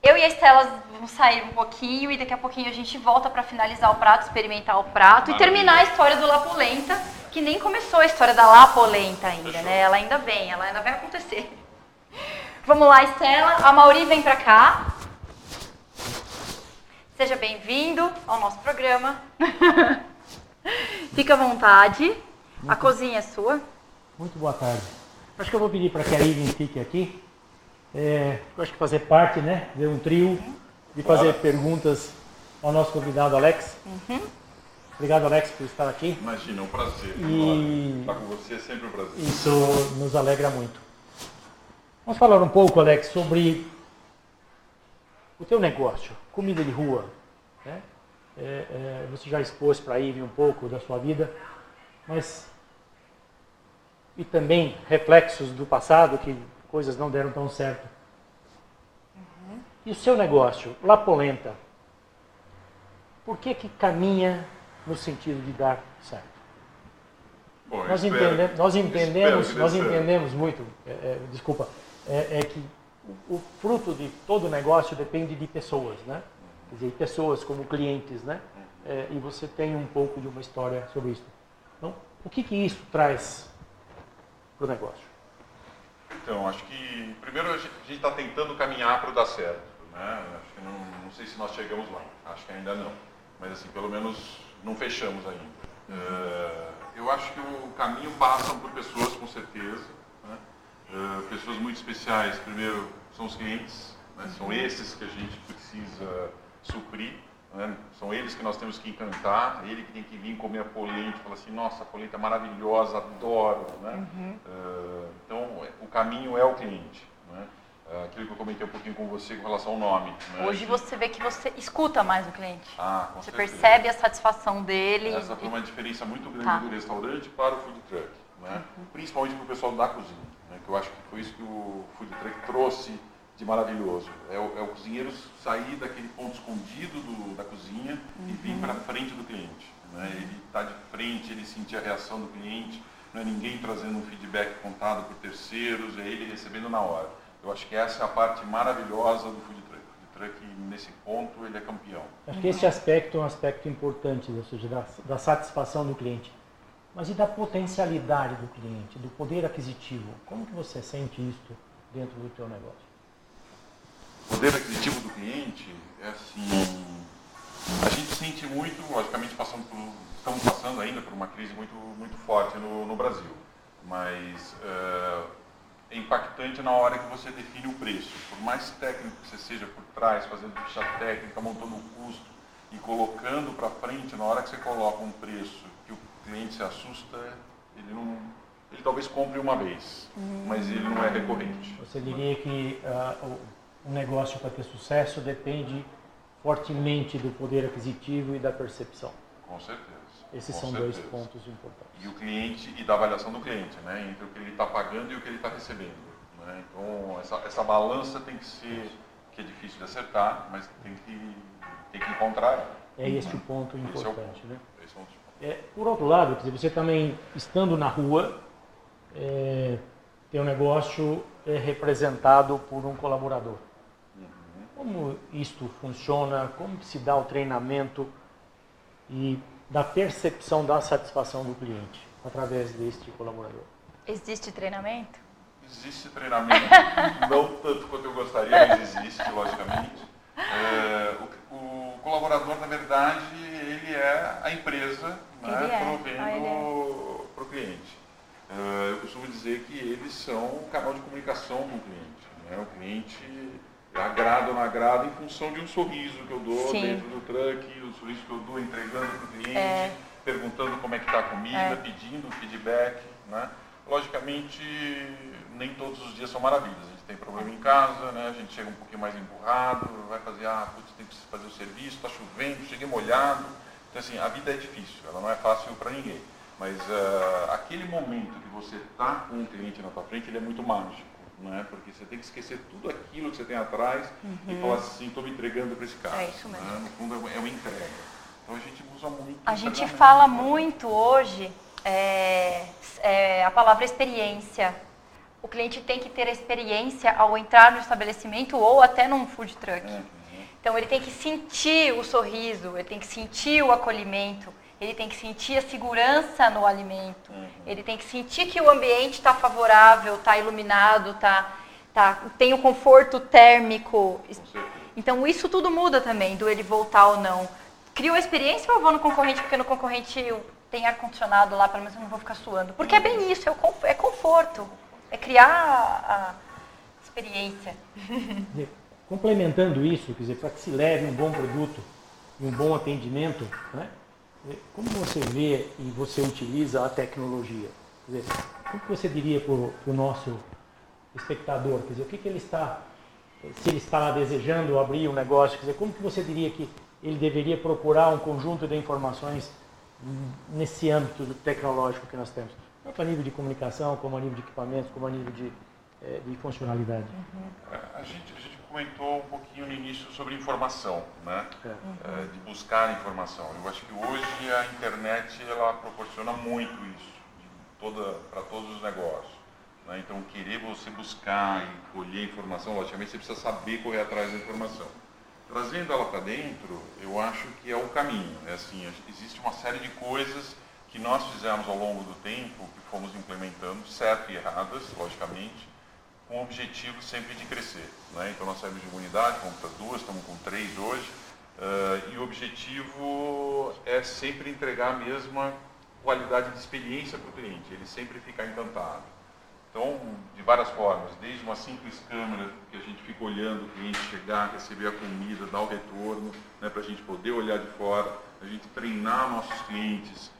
Eu e a Estela vamos sair um pouquinho e daqui a pouquinho a gente volta para finalizar o prato, experimentar o prato e terminar a história do La Polenta, que nem começou a história da La Polenta ainda, né? Ela ainda vem, ela ainda vai acontecer. Vamos lá, Estela. A Amaury vem para cá. Seja bem-vindo ao nosso programa. Fica à vontade. A cozinha é sua. Muito boa tarde. Acho que eu vou pedir para que a Ivy fique aqui. Eu acho que fazer parte, né, de um trio, de fazer perguntas ao nosso convidado Alex. Obrigado, Alex, por estar aqui. Imagina, é um prazer. Estar com você é sempre um prazer. Isso nos alegra muito. Vamos falar um pouco, Alex, sobre o teu negócio, comida de rua. Né? Você já expôs para a Ivy um pouco da sua vida, mas e também reflexos do passado, que coisas não deram tão certo. E o seu negócio, La Polenta, por que caminha no sentido de dar certo? Bom, nós entendemos muito, desculpa, que o fruto de todo negócio depende de pessoas, né? Quer dizer, pessoas como clientes, né? E você tem um pouco de uma história sobre isso. Então, o que isso traz para o negócio? Então, acho que primeiro a gente está tentando caminhar para o dar certo, né? Acho que não sei se nós chegamos lá, acho que ainda não, mas assim, pelo menos não fechamos ainda. Eu acho que o caminho passa por pessoas, com certeza, né? Pessoas muito especiais. Primeiro são os clientes, né? São esses que a gente precisa suprir, né? São eles que nós temos que encantar, ele que tem que vir comer a polenta e falar assim, nossa, a polenta é maravilhosa, adoro, né? Então o caminho é o cliente, né? Aquilo que eu comentei um pouquinho com você com relação ao nome, né? Hoje você vê que você escuta mais o cliente. Com você certeza. Percebe a satisfação dele. Essa foi uma diferença muito grande do restaurante para o food truck, né? Principalmente para o pessoal da cozinha, né? Que eu acho que foi isso que o food truck trouxe de maravilhoso. É o cozinheiro sair daquele ponto escondido da cozinha e vir para frente do cliente, né? Ele está de frente, ele sentir a reação do cliente, não é ninguém trazendo um feedback contado por terceiros, é ele recebendo na hora. Eu acho que essa é a parte maravilhosa do food truck. O food truck, nesse ponto, ele é campeão. Acho que esse aspecto é um aspecto importante, ou seja, da satisfação do cliente. Mas e da potencialidade do cliente, do poder aquisitivo? Como que você sente isso dentro do teu negócio? O poder aquisitivo do cliente é assim, a gente sente muito, logicamente estamos passando ainda por uma crise muito forte no Brasil, mas é impactante na hora que você define o preço. Por mais técnico que você seja por trás, fazendo ficha técnica, montando o custo e colocando para frente, na hora que você coloca um preço que o cliente se assusta, ele talvez compre uma vez, mas ele não é recorrente. Você diria que o negócio para ter sucesso depende fortemente do poder aquisitivo e da percepção. Com certeza. Esses são dois pontos importantes. E o cliente e da avaliação do cliente, né? Entre o que ele está pagando e o que ele está recebendo, né? Então essa balança tem que ser, que é difícil de acertar, mas tem que encontrar. É esse o ponto importante, né? Esse é o ponto. Por outro lado, quer dizer, você também estando na rua, teu negócio é representado por um colaborador. Como isto funciona? Como se dá o treinamento e da percepção da satisfação do cliente através deste colaborador? Existe treinamento? Existe treinamento, não tanto quanto eu gostaria, mas existe, logicamente. colaborador, na verdade, ele é a empresa, né, provendo para o cliente. Eu costumo dizer que eles são o canal de comunicação com o cliente. Né? O cliente agrada ou não agrada em função de um sorriso que eu dou dentro do truck, o sorriso que eu dou entregando para o cliente, perguntando como é que está a comida, pedindo feedback. Né? Logicamente, nem todos os dias são maravilhas. A gente tem problema em casa, né? A gente chega um pouquinho mais empurrado, vai fazer, tem que fazer o serviço, está chovendo, cheguei molhado. Então, assim, a vida é difícil, ela não é fácil para ninguém. Mas aquele momento que você está com um cliente na tua frente, ele é muito mágico. Né? Porque você tem que esquecer tudo aquilo que você tem atrás e falar assim, estou me entregando para esse cara. É isso mesmo. Né? No fundo é uma entrega. Então a gente usa muito. A gente fala muito hoje a palavra experiência. O cliente tem que ter a experiência ao entrar no estabelecimento ou até num food truck. Então ele tem que sentir o sorriso, ele tem que sentir o acolhimento, ele tem que sentir a segurança no alimento, ele tem que sentir que o ambiente está favorável, está iluminado, tem o conforto térmico. Então isso tudo muda também, do ele voltar ou não. Crio a experiência ou eu vou no concorrente, porque no concorrente tem ar-condicionado lá, pelo menos eu não vou ficar suando. Porque é bem isso, é conforto, é criar a experiência. Complementando isso, quer dizer, para que se leve um bom produto e um bom atendimento, né? Como você vê e você utiliza a tecnologia? Quer dizer, o que você diria para o nosso espectador? Quer dizer, o que ele está, se ele está desejando abrir um negócio, quer dizer, como que você diria que ele deveria procurar um conjunto de informações nesse âmbito tecnológico que nós temos? Tanto a nível de comunicação, como a nível de equipamentos, como a nível de funcionalidade. A gente comentou um pouquinho no início sobre informação, né? De buscar informação. Eu acho que hoje a internet ela proporciona muito isso para todos os negócios. Né? Então, querer você buscar e colher informação, logicamente você precisa saber correr atrás da informação. Trazendo ela para dentro, eu acho que é o caminho. É assim, existe uma série de coisas que nós fizemos ao longo do tempo, que fomos implementando, certo e erradas, logicamente, com o objetivo sempre de crescer. Né? Então nós saímos de uma unidade, vamos para 2, estamos com 3 hoje, e o objetivo é sempre entregar a mesma qualidade de experiência para o cliente, ele sempre ficar encantado. Então, de várias formas, desde uma simples câmera que a gente fica olhando o cliente chegar, receber a comida, dar o retorno, né, para a gente poder olhar de fora, a gente treinar nossos clientes,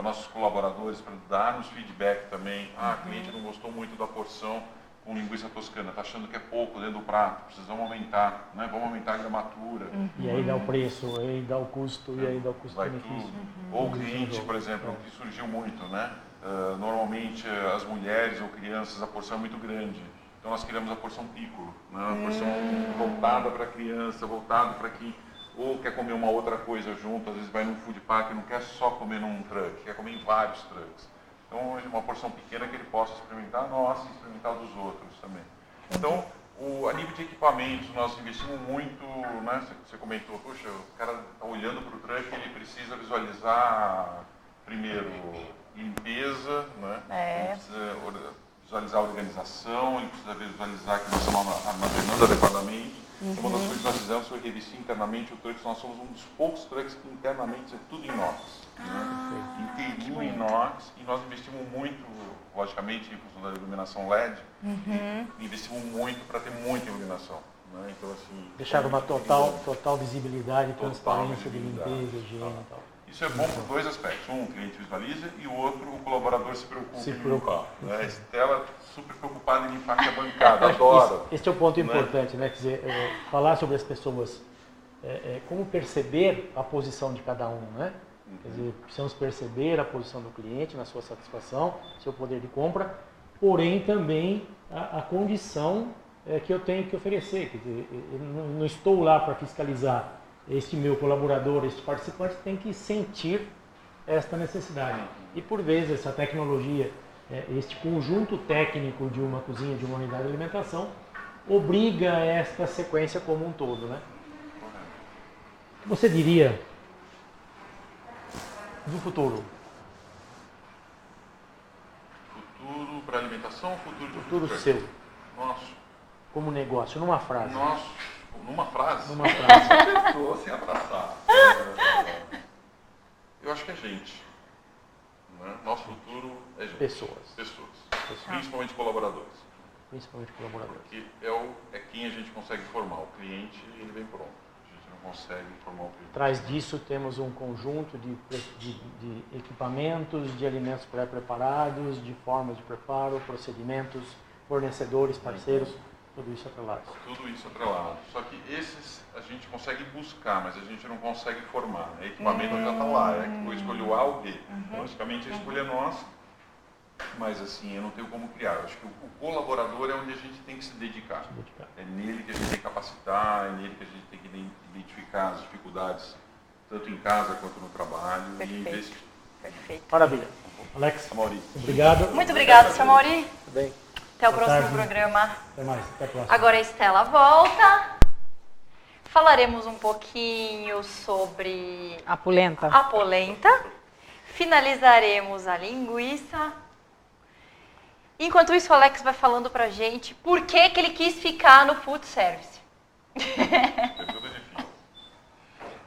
nossos colaboradores para dar-nos feedback também. O cliente não gostou muito da porção com linguiça toscana, está achando que é pouco dentro do prato, precisamos aumentar, né? Vamos aumentar a gramatura. E aí dá o preço, aí dá o custo, e aí dá o custo-benefício. Ou o cliente, por exemplo, que surgiu muito, né? Normalmente as mulheres ou crianças, a porção é muito grande. Então nós criamos a porção piccolo, né? Uma porção voltada para a criança, voltada para quem ou quer comer uma outra coisa junto, às vezes vai num food park e não quer só comer num truck, quer comer em vários trucks. Então, uma porção pequena que ele possa experimentar a nossa e experimentar dos outros também. Então, a nível de equipamentos, nós investimos muito, né? Você comentou, poxa, o cara está olhando para o truck, ele precisa visualizar, primeiro, limpeza, né? Ele precisa visualizar a organização, ele precisa visualizar que nós estamos armazenando adequadamente. Uma das coisas que nós fizemos foi revestir internamente o truck. Nós somos um dos poucos trucks que internamente é tudo inox. Inteirinho inox. E nós investimos muito, logicamente, em função da iluminação LED, investimos muito para ter muita iluminação. Né? Então, assim, deixar uma total visibilidade, transparência de limpeza, higiene e tal. Isso é bom por dois aspectos. Um, o cliente visualiza e o outro, o colaborador se preocupa em limpar. Né? A Estela super preocupada em limpar aqui a bancada, adora. Esse é o ponto importante, né? Quer dizer, falar sobre as pessoas, como perceber a posição de cada um, né? Quer dizer, precisamos perceber a posição do cliente na sua satisfação, seu poder de compra, porém também a condição que eu tenho que oferecer. Quer dizer, eu não estou lá para fiscalizar. Este meu colaborador, este participante tem que sentir esta necessidade. E por vezes essa tecnologia, este conjunto técnico de uma cozinha, de uma unidade de alimentação, obriga esta sequência como um todo, né? O que você diria do futuro? Futuro para alimentação ou futuro seu? Nosso. Como negócio, numa frase. Nosso, Numa frase? Numa frase. Apertou sem abraçar. Eu acho que é gente. Né? Nosso futuro é gente. Pessoas. Principalmente colaboradores. Principalmente colaboradores. Porque é quem a gente consegue formar. O cliente, ele vem pronto. A gente não consegue formar o cliente. Atrás disso temos um conjunto de equipamentos, de alimentos pré-preparados, de formas de preparo, procedimentos, fornecedores, parceiros, tudo isso atrelado. Tudo isso atrelado. Só que esses a gente consegue buscar, mas a gente não consegue formar. O equipamento já está lá, eu escolho o A ou B. Basicamente a escolha é nossa, mas assim, eu não tenho como criar. Eu acho que o colaborador é onde a gente tem que se dedicar. É nele que a gente tem que capacitar, é nele que a gente tem que identificar as dificuldades, tanto em casa quanto no trabalho, e investir. Perfeito. Maravilha. Alex, Mauri. Obrigado. Muito obrigado, seu Mauri. Tudo bem. Até o Boa próximo tarde. programa. Até mais, até a próxima. Agora a Estela volta. Falaremos um pouquinho sobre A polenta. a polenta. Finalizaremos a linguiça. Enquanto isso, o Alex vai falando pra gente por que ele quis ficar no food service. Pergunta difícil.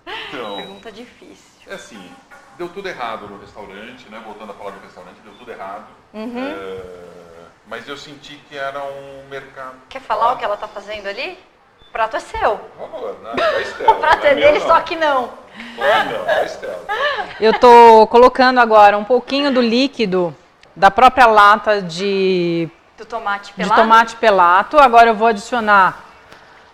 Então, Pergunta difícil. é assim, deu tudo errado no restaurante, né? Voltando a falar do restaurante, deu tudo errado. Mas eu senti que era um mercado... Quer falar o que ela tá fazendo ali? O prato é seu. Por favor, né? Da Estela. O prato é meu, dele, não. só que não. Não, da Estela. Eu tô colocando agora um pouquinho do líquido da própria lata de Do tomate de pelado? tomate pelato. Agora eu vou adicionar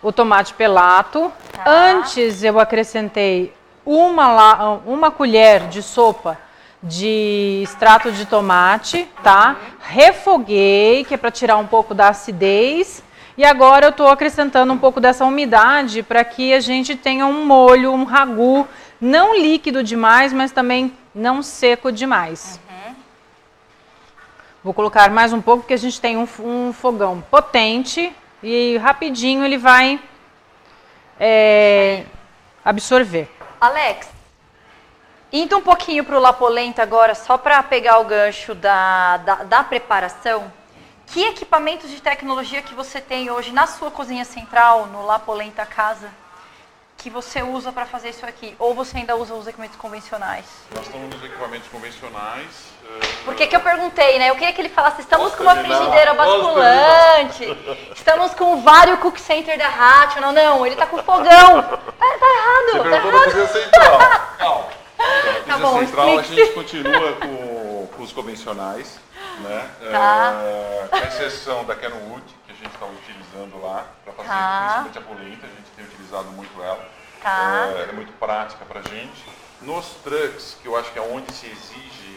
o tomate pelato. Tá. Antes eu acrescentei uma colher de sopa de extrato de tomate, tá? Refoguei, que é para tirar um pouco da acidez. E agora eu estou acrescentando um pouco dessa umidade para que a gente tenha um molho, um ragu, não líquido demais, mas também não seco demais. Vou colocar mais um pouco, porque a gente tem um fogão potente e rapidinho ele vai absorver. Alex, indo um pouquinho para o La Polenta agora, só para pegar o gancho da preparação, que equipamentos de tecnologia que você tem hoje na sua cozinha central, no La Polenta Casa, que você usa para fazer isso aqui? Ou você ainda usa os equipamentos convencionais? Nós estamos nos equipamentos convencionais. Por que eu perguntei, né? Eu queria que ele falasse, estamos Posso com uma terminar? frigideira Posso basculante, estamos com o Vario Cook Center da Hatch. Não, ele tá com fogão. Tá errado, Você tá perguntou da errado. cozinha central. Calma. Então, Tá a bom, cozinha central a explique. gente continua com os convencionais, né? Tá. Com exceção da Kenwood, que a gente está utilizando lá para fazer principalmente a polenta, a gente tem utilizado muito ela. Tá. É muito prática para a gente. Nos trucks, que eu acho que é onde se exige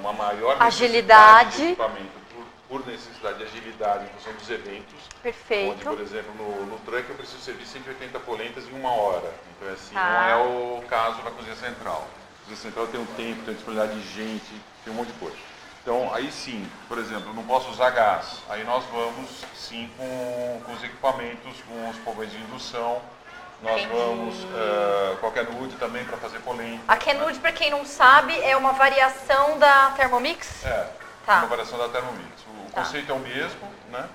uma maior Agilidade. necessidade de equipamento, por necessidade de agilidade em função dos eventos. Perfeito. Onde, por exemplo, no truck eu preciso servir 180 polentas em 1 hora. Então, assim, Tá. não é o caso na cozinha central. A cozinha central tem um tempo, tem disponibilidade de gente, tem um monte de coisa. Então, aí sim, por exemplo, eu não posso usar gás. Aí nós vamos, sim, com os equipamentos, com os fogões de indução. Nós vamos com a Kenwood também para fazer polenta. A Kenwood, para quem não sabe, é uma variação da Thermomix? Tá. Uma variação da Thermomix. O conceito é o mesmo, né?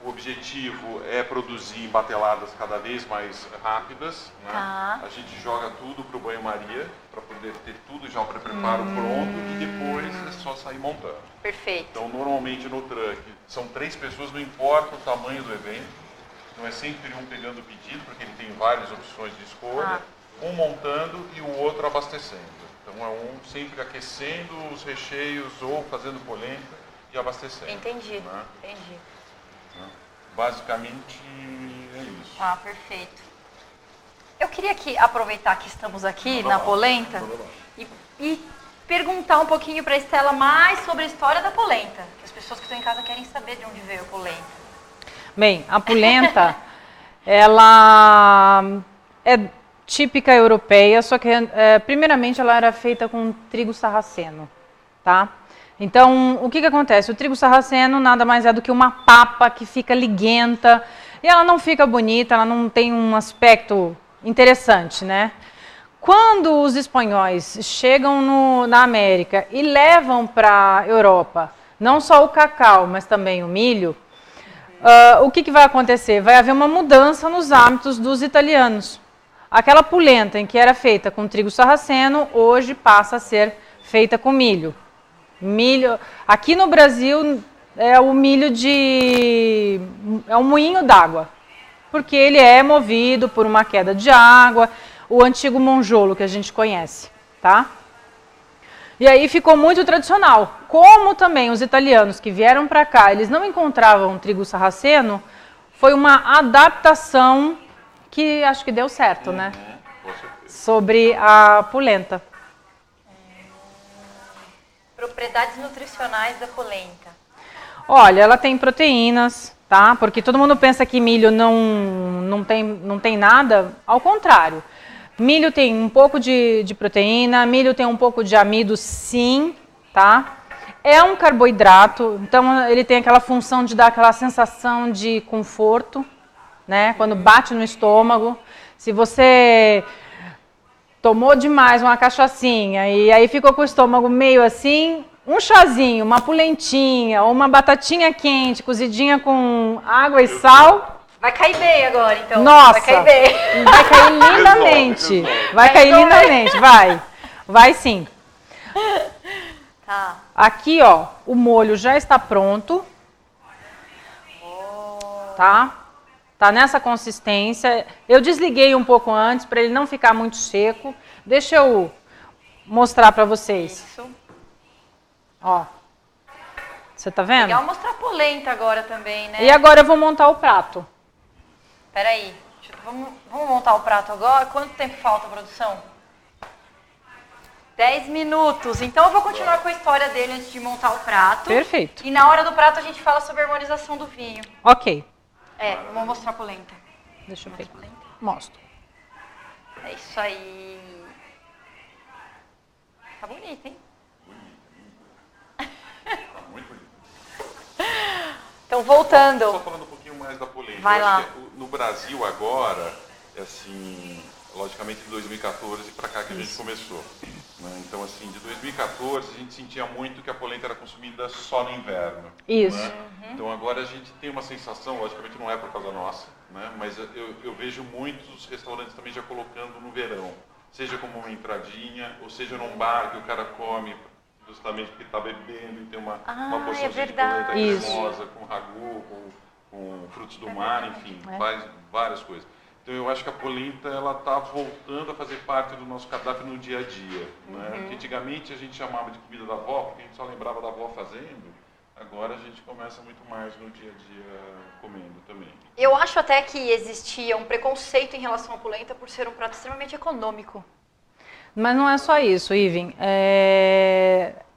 O objetivo é produzir bateladas cada vez mais rápidas, né? Tá. A gente joga tudo para o banho-maria, para poder ter tudo já o preparo pronto e depois é só sair montando. Perfeito. Então, normalmente no truck são 3 pessoas, não importa o tamanho do evento. Então é sempre um pegando o pedido, porque ele tem várias opções de escolha, um montando e o outro abastecendo. Então é um sempre aquecendo os recheios ou fazendo polenta e abastecendo. Entendi, né? entendi. Basicamente é isso. Ah, perfeito. Eu queria aproveitar que estamos aqui na polenta e perguntar um pouquinho para a Estela mais sobre a história da polenta. Que as pessoas que estão em casa querem saber de onde veio a polenta. Bem, a polenta, ela é típica europeia, só que primeiramente ela era feita com trigo sarraceno, tá? Então, o que acontece? O trigo sarraceno nada mais é do que uma papa que fica liguenta e ela não fica bonita, ela não tem um aspecto interessante, né? Quando os espanhóis chegam na América e levam para a Europa não só o cacau, mas também o milho, o que vai acontecer? Vai haver uma mudança nos hábitos dos italianos. Aquela polenta em que era feita com trigo sarraceno, hoje passa a ser feita com milho. Milho, aqui no Brasil é o milho é um moinho d'água, porque ele é movido por uma queda de água, o antigo monjolo que a gente conhece, tá? E aí ficou muito tradicional. Como também os italianos que vieram para cá, eles não encontravam trigo sarraceno, foi uma adaptação que acho que deu certo, né? Sobre a polenta. Propriedades nutricionais da polenta. Olha, ela tem proteínas, tá? Porque todo mundo pensa que milho não tem nada. Ao contrário. Milho tem um pouco de proteína, milho tem um pouco de amido, sim, tá? É um carboidrato, então ele tem aquela função de dar aquela sensação de conforto, né? Quando bate no estômago. Se você tomou demais uma cachaçinha e aí ficou com o estômago meio assim, um chazinho, uma polentinha ou uma batatinha quente, cozidinha com água e sal... Vai cair bem agora, então. Nossa, vai cair bem. Vai cair lindamente. Vai cair lindamente, vai. Vai sim. Tá. Aqui, ó, o molho já está pronto. Tá? Tá nessa consistência. Eu desliguei um pouco antes para ele não ficar muito seco. Deixa eu mostrar para vocês. Isso. Ó. Você tá vendo? Legal mostrar a polenta agora também, né? E agora eu vou montar o prato. Peraí, vamos montar o prato agora? Quanto tempo falta, produção? 10 minutos. Então eu vou continuar com a história dele antes de montar o prato. Perfeito. E na hora do prato a gente fala sobre a harmonização do vinho. Ok. Vamos mostrar a polenta. Deixa eu ver. Mostro. É isso aí. Tá bonito, hein? Muito bonito. Então, voltando. Só falando um pouquinho mais da polenta. Vai lá. No Brasil agora, assim, logicamente de 2014 para cá que a gente começou. Né? Então, assim, de 2014 a gente sentia muito que a polenta era consumida só no inverno. Isso. Né? Então agora a gente tem uma sensação, logicamente não é por causa nossa, né? Mas eu vejo muitos restaurantes também já colocando no verão. Seja como uma entradinha, ou seja num bar que o cara come justamente porque está bebendo e tem uma porção de polenta cremosa, com ragu, com frutos do mar, enfim, faz várias coisas. Então eu acho que a polenta ela está voltando a fazer parte do nosso cardápio no dia a dia. Né? Porque antigamente a gente chamava de comida da avó, porque a gente só lembrava da avó fazendo. Agora a gente começa muito mais no dia a dia comendo também. Eu acho até que existia um preconceito em relação à polenta por ser um prato extremamente econômico. Mas não é só isso, Iven.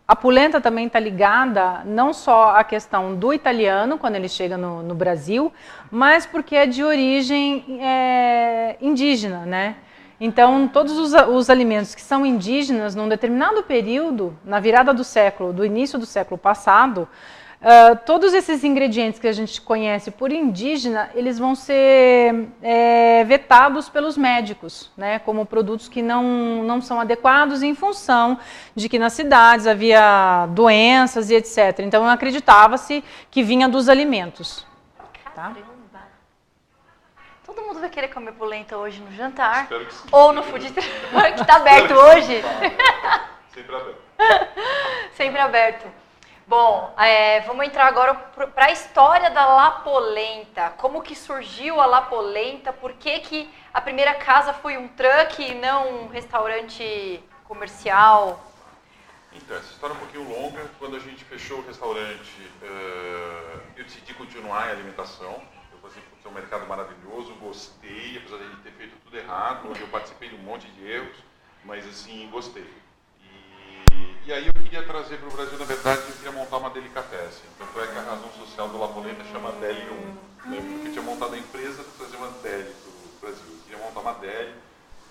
A polenta também está ligada não só à questão do italiano, quando ele chega no Brasil, mas porque é de origem indígena, né? Então, todos os alimentos que são indígenas, num determinado período, na virada do século, do início do século passado, todos esses ingredientes que a gente conhece por indígena, eles vão ser vetados pelos médicos, né, como produtos que não são adequados em função de que nas cidades havia doenças e etc. Então, acreditava-se que vinha dos alimentos. Caramba! Todo mundo vai querer comer polenta hoje no jantar. Espero que sim. Ou no food truck, que está aberto hoje. Sempre aberto. Sempre aberto. Bom, vamos entrar agora para a história da La Polenta. Como que surgiu a La Polenta? Por que a primeira casa foi um truck e não um restaurante comercial? Então, essa história é um pouquinho longa. Quando a gente fechou o restaurante, eu decidi continuar em alimentação. Eu falei assim, é um mercado maravilhoso, gostei, apesar de a gente ter feito tudo errado, onde eu participei de um monte de erros, mas assim, gostei. E aí eu queria trazer para o Brasil, na verdade, eu queria montar uma delicatessen. Tanto é que a razão social do La Polenta chama Deli 1. Né? Porque eu tinha montado a empresa para trazer uma deli para o Brasil. Eu queria montar uma deli,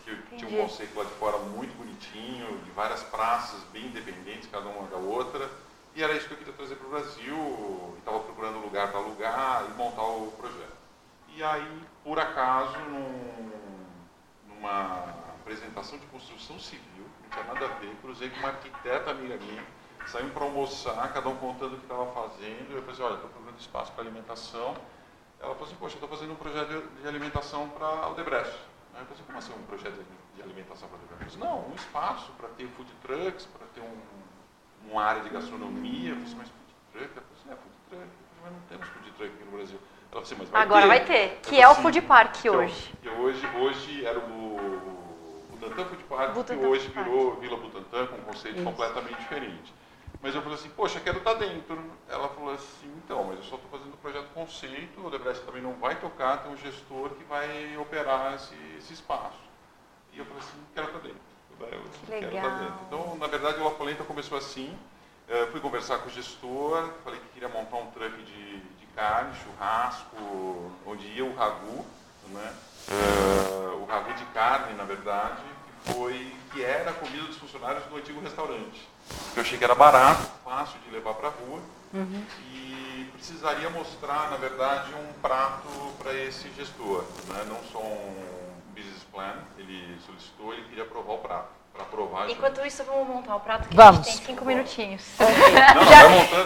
que tinha um conceito lá de fora muito bonitinho, de várias praças bem independentes, cada uma da outra. E era isso que eu queria trazer para o Brasil. Estava procurando lugar para alugar e montar o projeto. E aí, por acaso, numa apresentação de construção civil, não tinha nada a ver, cruzei com uma arquiteta amiga minha, saímos para almoçar, cada um contando o que estava fazendo, e eu falei assim, olha, estou procurando espaço para alimentação, ela falou assim, poxa, eu estou fazendo um projeto de alimentação para a Odebrecht. Aí eu falei assim, como assim um projeto de alimentação para a Odebrecht? Não, um espaço para ter food trucks, para ter uma área de gastronomia. Eu falei assim, mas food truck? Ela falou assim, food truck. Eu falei, mas não temos food truck aqui no Brasil. Ela falou assim, mas vai Agora ter. vai ter, que é o Food Park hoje. Que hoje era o Butantan Food Park, que hoje virou Vila Butantan, com um conceito completamente diferente. Mas eu falei assim, poxa, quero estar dentro. Ela falou assim, então, mas eu só estou fazendo o projeto conceito, o Odebrecht também não vai tocar, tem um gestor que vai operar esse espaço. E eu falei assim, quero estar dentro. Quero estar dentro. Então, na verdade, o La Polenta começou assim, fui conversar com o gestor, falei que queria montar um truck de carne, churrasco, onde ia o ragu, né? O ragu de carne, na verdade, que era a comida dos funcionários do antigo restaurante. Eu achei que era barato, fácil de levar para a rua e precisaria mostrar, na verdade, um prato para esse gestor, né? Não só um business plan, ele solicitou, ele queria provar o prato. Para provar. Enquanto isso, vamos montar o prato que vamos. A gente tem 5 minutinhos.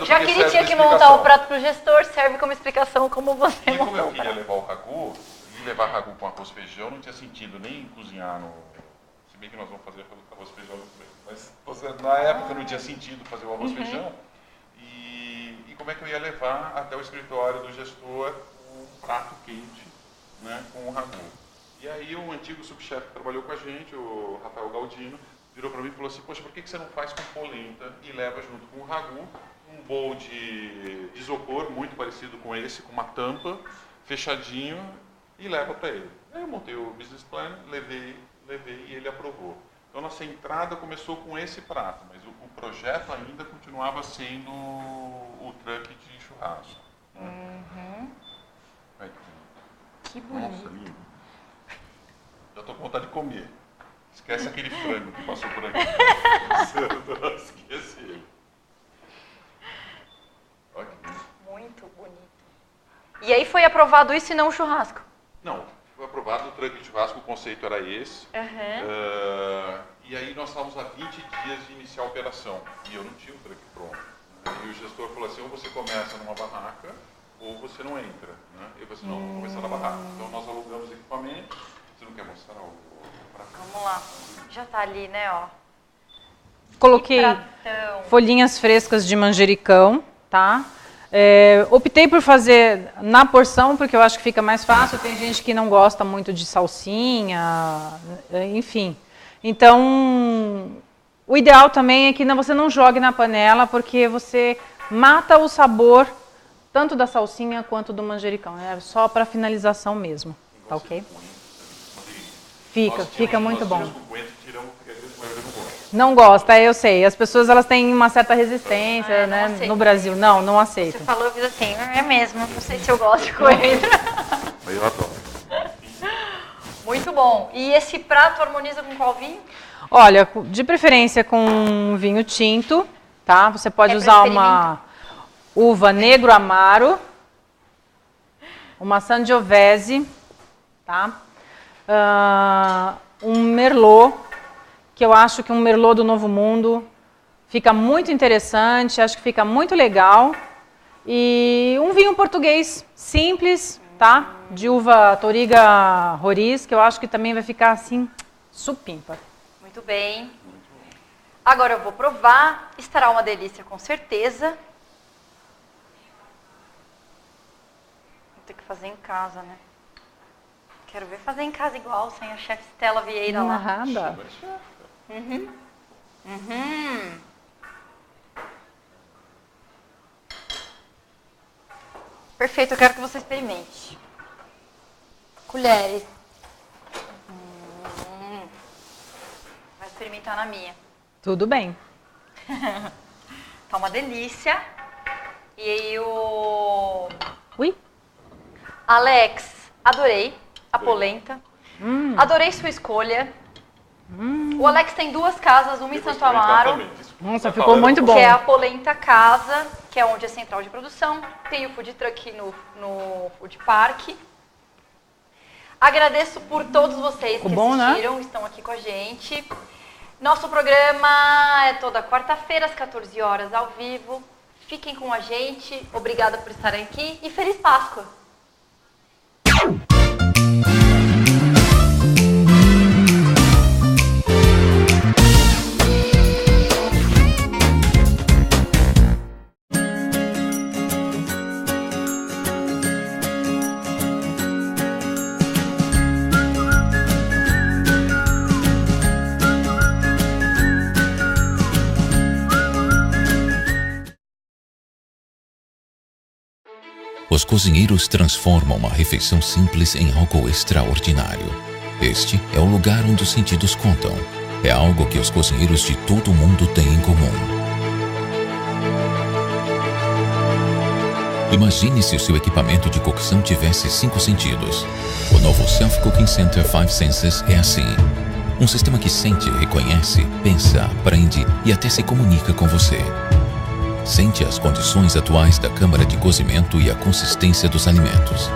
Já que ele tinha que montar o prato para o gestor, serve como explicação como você montou. Como eu queria levar o ragu, e levar ragu com arroz e feijão, não tinha sentido nem cozinhar no... Se bem que nós vamos fazer arroz e feijão no mas na época não tinha sentido fazer o arroz e feijão. E como é que eu ia levar até o escritório do gestor um prato quente, né, com o ragu. E aí o antigo subchefe que trabalhou com a gente, o Rafael Galdino, virou para mim e falou assim, poxa, por que você não faz com polenta e leva junto com o ragu um bowl de isopor muito parecido com esse, com uma tampa, fechadinho, e leva para ele. Aí eu montei o business plan, levei e ele aprovou. Então nossa entrada começou com esse prato, mas o projeto ainda continuava sendo o truck de churrasco. Que bonito. Nossa, lindo. Já estou com vontade de comer. Esquece aquele frango que passou por aqui. Esquece ele. Olha que bonito. Muito bonito. E aí foi aprovado isso e não o churrasco? Não, foi aprovado o truck de churrasco, o conceito era esse. E aí nós estávamos há 20 dias de iniciar a operação. E eu não tinha o truck pronto. E o gestor falou assim, ou você começa numa barraca, ou você não entra. Né? Eu falei assim, não, vou começar na barraca. Então nós alugamos equipamento. Você não quer mostrar o prato? Vamos lá. Já tá ali, né, ó. Coloquei folhinhas frescas de manjericão, tá? Optei por fazer na porção, porque eu acho que fica mais fácil. Tem gente que não gosta muito de salsinha, enfim. Então, o ideal também é que você não jogue na panela, porque você mata o sabor tanto da salsinha quanto do manjericão. É só para finalização mesmo, tá ok? Fica muito bom. Não gosta, eu sei. As pessoas elas têm uma certa resistência, né? No Brasil. Não aceitam. Você falou, eu fiz assim, é mesmo, não sei se eu gosto de coentro. Eu adoro. Muito bom. E esse prato harmoniza com qual vinho? Olha, de preferência com vinho tinto, tá? Você pode usar uma uva negro amaro, uma Sangiovese, tá? Um Merlot, que eu acho que um Merlot do Novo Mundo fica muito interessante, acho que fica muito legal. E um vinho português simples, tá? De uva Touriga Roriz, que eu acho que também vai ficar assim, supimpa. Muito bem. Agora eu vou provar, estará uma delícia com certeza. Vou ter que fazer em casa, né? Quero ver fazer em casa igual, sem a chefe Stella Vieira lá. Nada. Perfeito, eu quero que você experimente. Colheres. Vai experimentar na minha. Tudo bem. Tá uma delícia. E aí o... Ui? Alex, adorei a polenta. Adorei sua escolha. O Alex tem 2 casas, uma em Santo Amaro. Nossa, ficou muito bom. Que é a Polenta Casa, que é onde é central de produção. Tem o food truck no Food Park. Agradeço por todos vocês que assistiram, estão aqui com a gente. Nosso programa é toda quarta-feira, às 14 horas, ao vivo. Fiquem com a gente. Obrigada por estarem aqui e Feliz Páscoa! os cozinheiros transformam uma refeição simples em algo extraordinário. Este é o lugar onde os sentidos contam. É algo que os cozinheiros de todo o mundo têm em comum. Imagine se o seu equipamento de cocção tivesse 5 sentidos. O novo Self Cooking Center 5 Senses é assim. Um sistema que sente, reconhece, pensa, aprende e até se comunica com você. Sente as condições atuais da câmara de cozimento e a consistência dos alimentos.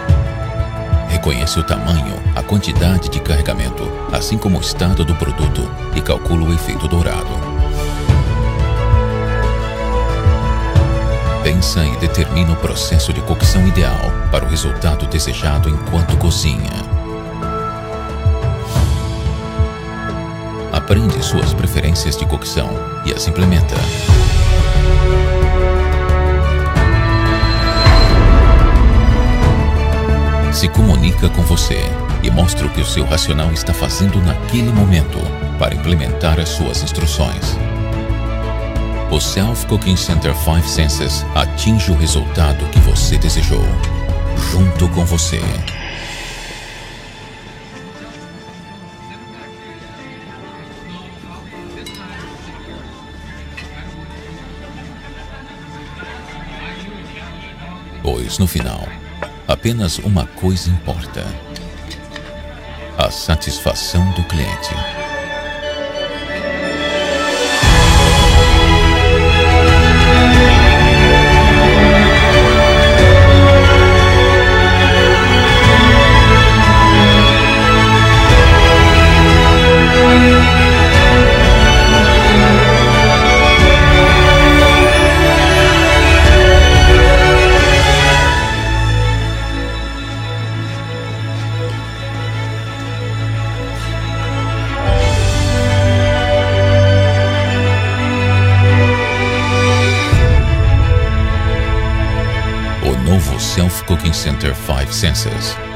Reconhece o tamanho, a quantidade de carregamento, assim como o estado do produto e calcula o efeito dourado. Pensa e determina o processo de cocção ideal para o resultado desejado enquanto cozinha. Aprende suas preferências de cocção e as implementa. Se comunica com você e mostra o que o seu racional está fazendo naquele momento para implementar as suas instruções. O Self Cooking Center 5 Senses atinge o resultado que você desejou, junto com você. Pois no final, apenas uma coisa importa: a satisfação do cliente. Self Cooking Center 5 Senses.